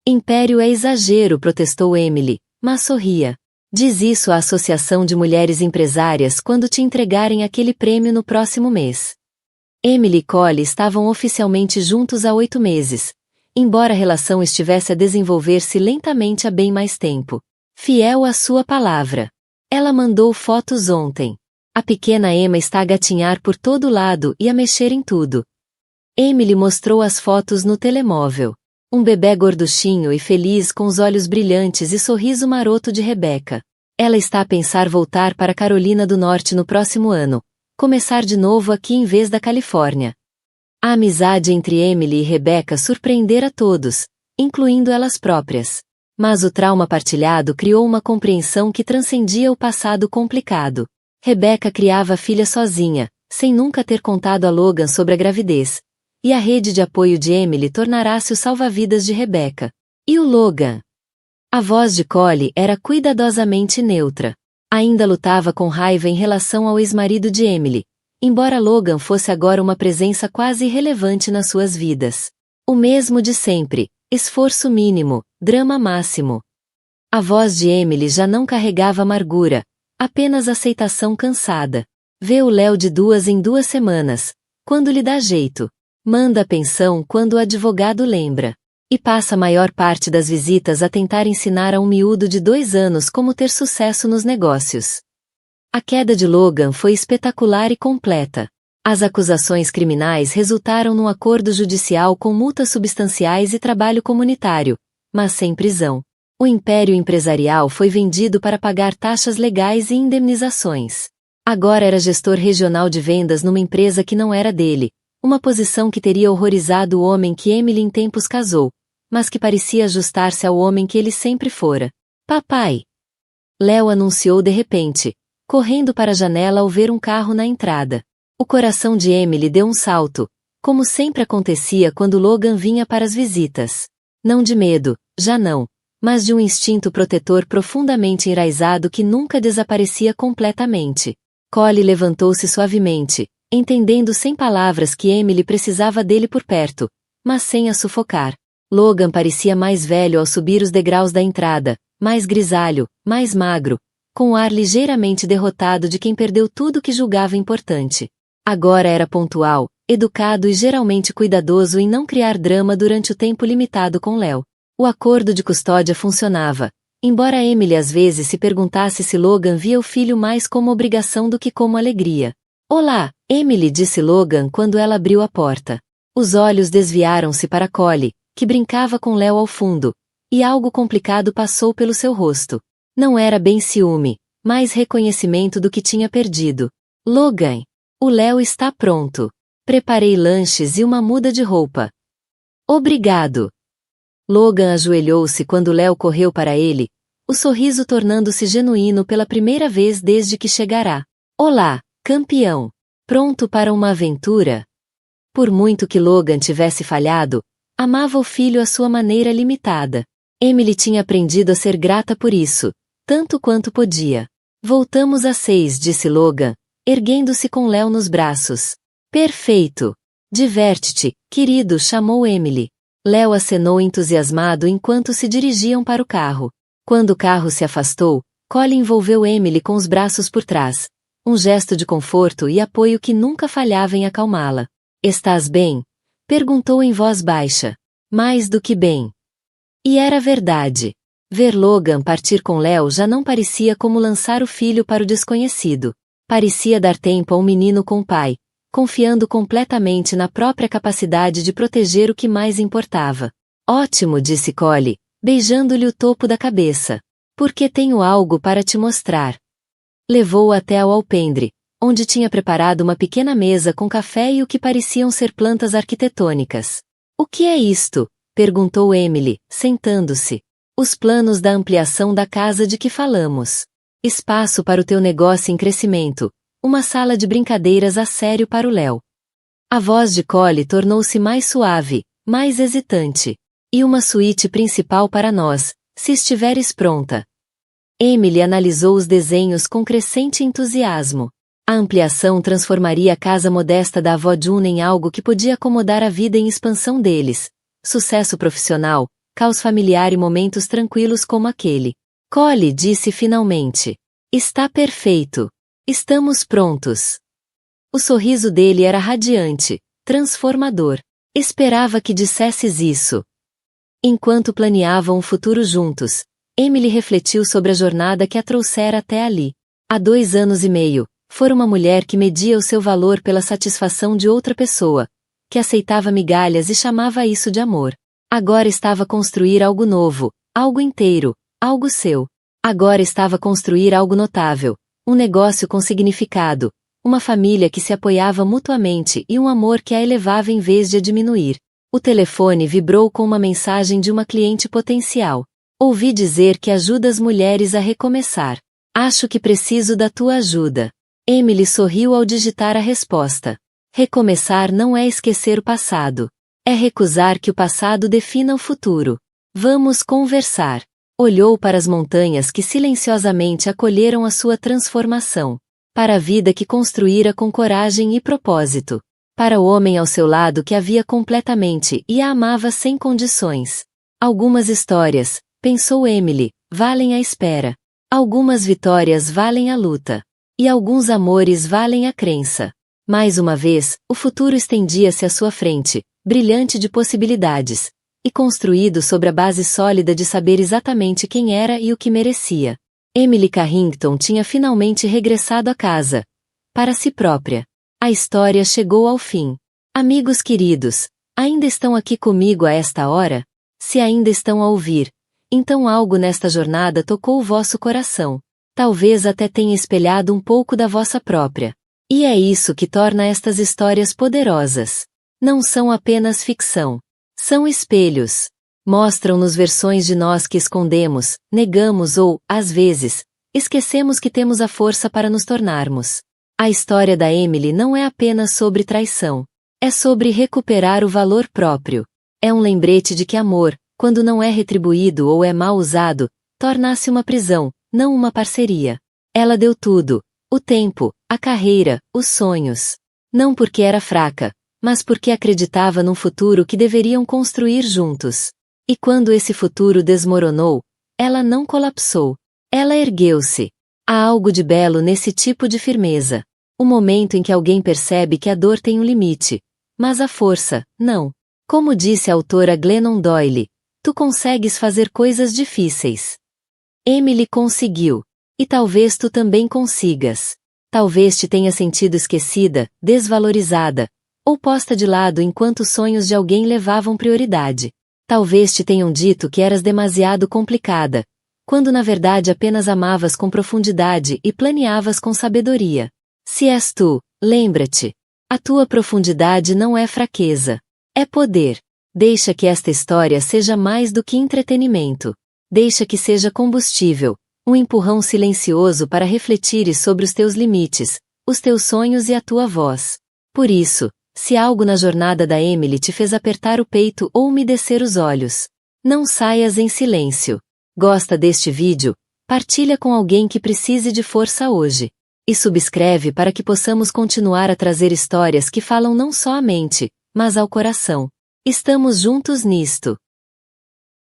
Império é exagero, protestou Emily, mas sorria. Diz isso à Associação de Mulheres Empresárias quando te entregarem aquele prêmio no próximo mês. Emily e Collie estavam oficialmente juntos há 8 meses, embora a relação estivesse a desenvolver-se lentamente há bem mais tempo. Fiel à sua palavra. Ela mandou fotos ontem. A pequena Emma está a gatinhar por todo lado e a mexer em tudo. Emily mostrou as fotos no telemóvel. Um bebê gorduchinho e feliz com os olhos brilhantes e sorriso maroto de Rebecca. Ela está a pensar voltar para Carolina do Norte no próximo ano. Começar de novo aqui em vez da Califórnia. A amizade entre Emily e Rebecca surpreendera todos, incluindo elas próprias. Mas o trauma partilhado criou uma compreensão que transcendia o passado complicado. Rebecca criava a filha sozinha, sem nunca ter contado a Logan sobre a gravidez. E a rede de apoio de Emily tornará-se o salva-vidas de Rebecca. E o Logan? A voz de Collie era cuidadosamente neutra. Ainda lutava com raiva em relação ao ex-marido de Emily, embora Logan fosse agora uma presença quase irrelevante nas suas vidas. O mesmo de sempre, esforço mínimo, drama máximo. A voz de Emily já não carregava amargura, apenas aceitação cansada. Vê o Léo de 2 em 2 semanas, quando lhe dá jeito. Manda a pensão quando o advogado lembra. E passa a maior parte das visitas a tentar ensinar a um miúdo de 2 anos como ter sucesso nos negócios. A queda de Logan foi espetacular e completa. As acusações criminais resultaram num acordo judicial com multas substanciais e trabalho comunitário, mas sem prisão. O império empresarial foi vendido para pagar taxas legais e indemnizações. Agora era gestor regional de vendas numa empresa que não era dele, uma posição que teria horrorizado o homem que Emily em tempos casou, mas que parecia ajustar-se ao homem que ele sempre fora. Papai! Léo anunciou de repente, correndo para a janela ao ver um carro na entrada. O coração de Emily deu um salto, como sempre acontecia quando Logan vinha para as visitas. Não de medo, já não, mas de um instinto protetor profundamente enraizado que nunca desaparecia completamente. Collie levantou-se suavemente, entendendo sem palavras que Emily precisava dele por perto, mas sem a sufocar. Logan parecia mais velho ao subir os degraus da entrada, mais grisalho, mais magro, com o ar ligeiramente derrotado de quem perdeu tudo que julgava importante. Agora era pontual, educado e geralmente cuidadoso em não criar drama durante o tempo limitado com Léo. O acordo de custódia funcionava, embora Emily às vezes se perguntasse se Logan via o filho mais como obrigação do que como alegria. Olá, Emily, disse Logan quando ela abriu a porta. Os olhos desviaram-se para Collie, que brincava com Léo ao fundo, e algo complicado passou pelo seu rosto. Não era bem ciúme, mas reconhecimento do que tinha perdido. Logan, o Léo está pronto. Preparei lanches e uma muda de roupa. Obrigado. Logan ajoelhou-se quando Léo correu para ele, o sorriso tornando-se genuíno pela primeira vez desde que chegará. Olá, campeão. Pronto para uma aventura? Por muito que Logan tivesse falhado, amava o filho à sua maneira limitada. Emily tinha aprendido a ser grata por isso, tanto quanto podia. Voltamos às 6, disse Logan, erguendo-se com Léo nos braços. Perfeito. Diverte-te, querido, chamou Emily. Léo acenou entusiasmado enquanto se dirigiam para o carro. Quando o carro se afastou, Collie envolveu Emily com os braços por trás, um gesto de conforto e apoio que nunca falhava em acalmá-la. Estás bem? Perguntou em voz baixa. Mais do que bem. E era verdade. Ver Logan partir com Léo já não parecia como lançar o filho para o desconhecido. Parecia dar tempo a um menino com o pai, confiando completamente na própria capacidade de proteger o que mais importava. Ótimo, disse Collie, beijando-lhe o topo da cabeça. Porque tenho algo para te mostrar. Levou-o até ao alpendre, onde tinha preparado uma pequena mesa com café e o que pareciam ser plantas arquitetônicas. O que é isto? Perguntou Emily, sentando-se. Os planos da ampliação da casa de que falamos. Espaço para o teu negócio em crescimento, uma sala de brincadeiras a sério para o Léo. A voz de Collie tornou-se mais suave, mais hesitante. E uma suíte principal para nós, se estiveres pronta. Emily analisou os desenhos com crescente entusiasmo. A ampliação transformaria a casa modesta da avó June em algo que podia acomodar a vida em expansão deles. Sucesso profissional, caos familiar e momentos tranquilos como aquele. Collie disse finalmente. Está perfeito. Estamos prontos. O sorriso dele era radiante, transformador. Esperava que dissesses isso. Enquanto planeavam um futuro juntos, Emily refletiu sobre a jornada que a trouxera até ali. Há 2 anos e meio, fora uma mulher que media o seu valor pela satisfação de outra pessoa, que aceitava migalhas e chamava isso de amor. Agora estava a construir algo novo, algo inteiro, algo seu. Agora estava a construir algo notável, um negócio com significado, uma família que se apoiava mutuamente e um amor que a elevava em vez de a diminuir. O telefone vibrou com uma mensagem de uma cliente potencial. Ouvi dizer que ajuda as mulheres a recomeçar. Acho que preciso da tua ajuda. Emily sorriu ao digitar a resposta. Recomeçar não é esquecer o passado. É recusar que o passado defina o futuro. Vamos conversar. Olhou para as montanhas que silenciosamente acolheram a sua transformação. Para a vida que construíra com coragem e propósito. Para o homem ao seu lado que a via completamente e a amava sem condições. Algumas histórias, pensou Emily, valem a espera. Algumas vitórias valem a luta. E alguns amores valem a crença. Mais uma vez, o futuro estendia-se à sua frente, brilhante de possibilidades, e construído sobre a base sólida de saber exatamente quem era e o que merecia. Emily Carrington tinha finalmente regressado a casa. Para si própria. A história chegou ao fim. Amigos queridos, ainda estão aqui comigo a esta hora? Se ainda estão a ouvir, então algo nesta jornada tocou o vosso coração. Talvez até tenha espelhado um pouco da vossa própria. E é isso que torna estas histórias poderosas. Não são apenas ficção. São espelhos. Mostram-nos versões de nós que escondemos, negamos ou, às vezes, esquecemos que temos a força para nos tornarmos. A história da Emily não é apenas sobre traição. É sobre recuperar o valor próprio. É um lembrete de que amor, quando não é retribuído ou é mal usado, torna-se uma prisão, não uma parceria. Ela deu tudo. O tempo, a carreira, os sonhos. Não porque era fraca, mas porque acreditava num futuro que deveriam construir juntos. E quando esse futuro desmoronou, ela não colapsou. Ela ergueu-se. Há algo de belo nesse tipo de firmeza. O momento em que alguém percebe que a dor tem um limite, mas a força, não. Como disse a autora Glennon Doyle, tu consegues fazer coisas difíceis. Emily conseguiu. E talvez tu também consigas. Talvez te tenha sentido esquecida, desvalorizada, ou posta de lado enquanto os sonhos de alguém levavam prioridade. Talvez te tenham dito que eras demasiado complicada, quando na verdade apenas amavas com profundidade e planeavas com sabedoria. Se és tu, lembra-te. A tua profundidade não é fraqueza. É poder. Deixa que esta história seja mais do que entretenimento. Deixa que seja combustível. Um empurrão silencioso para refletires sobre os teus limites, os teus sonhos e a tua voz. Por isso, se algo na jornada da Emily te fez apertar o peito ou umedecer os olhos, não saias em silêncio. Gosta deste vídeo? Partilha com alguém que precise de força hoje. E subscreve para que possamos continuar a trazer histórias que falam não só à mente, mas ao coração. Estamos juntos nisto.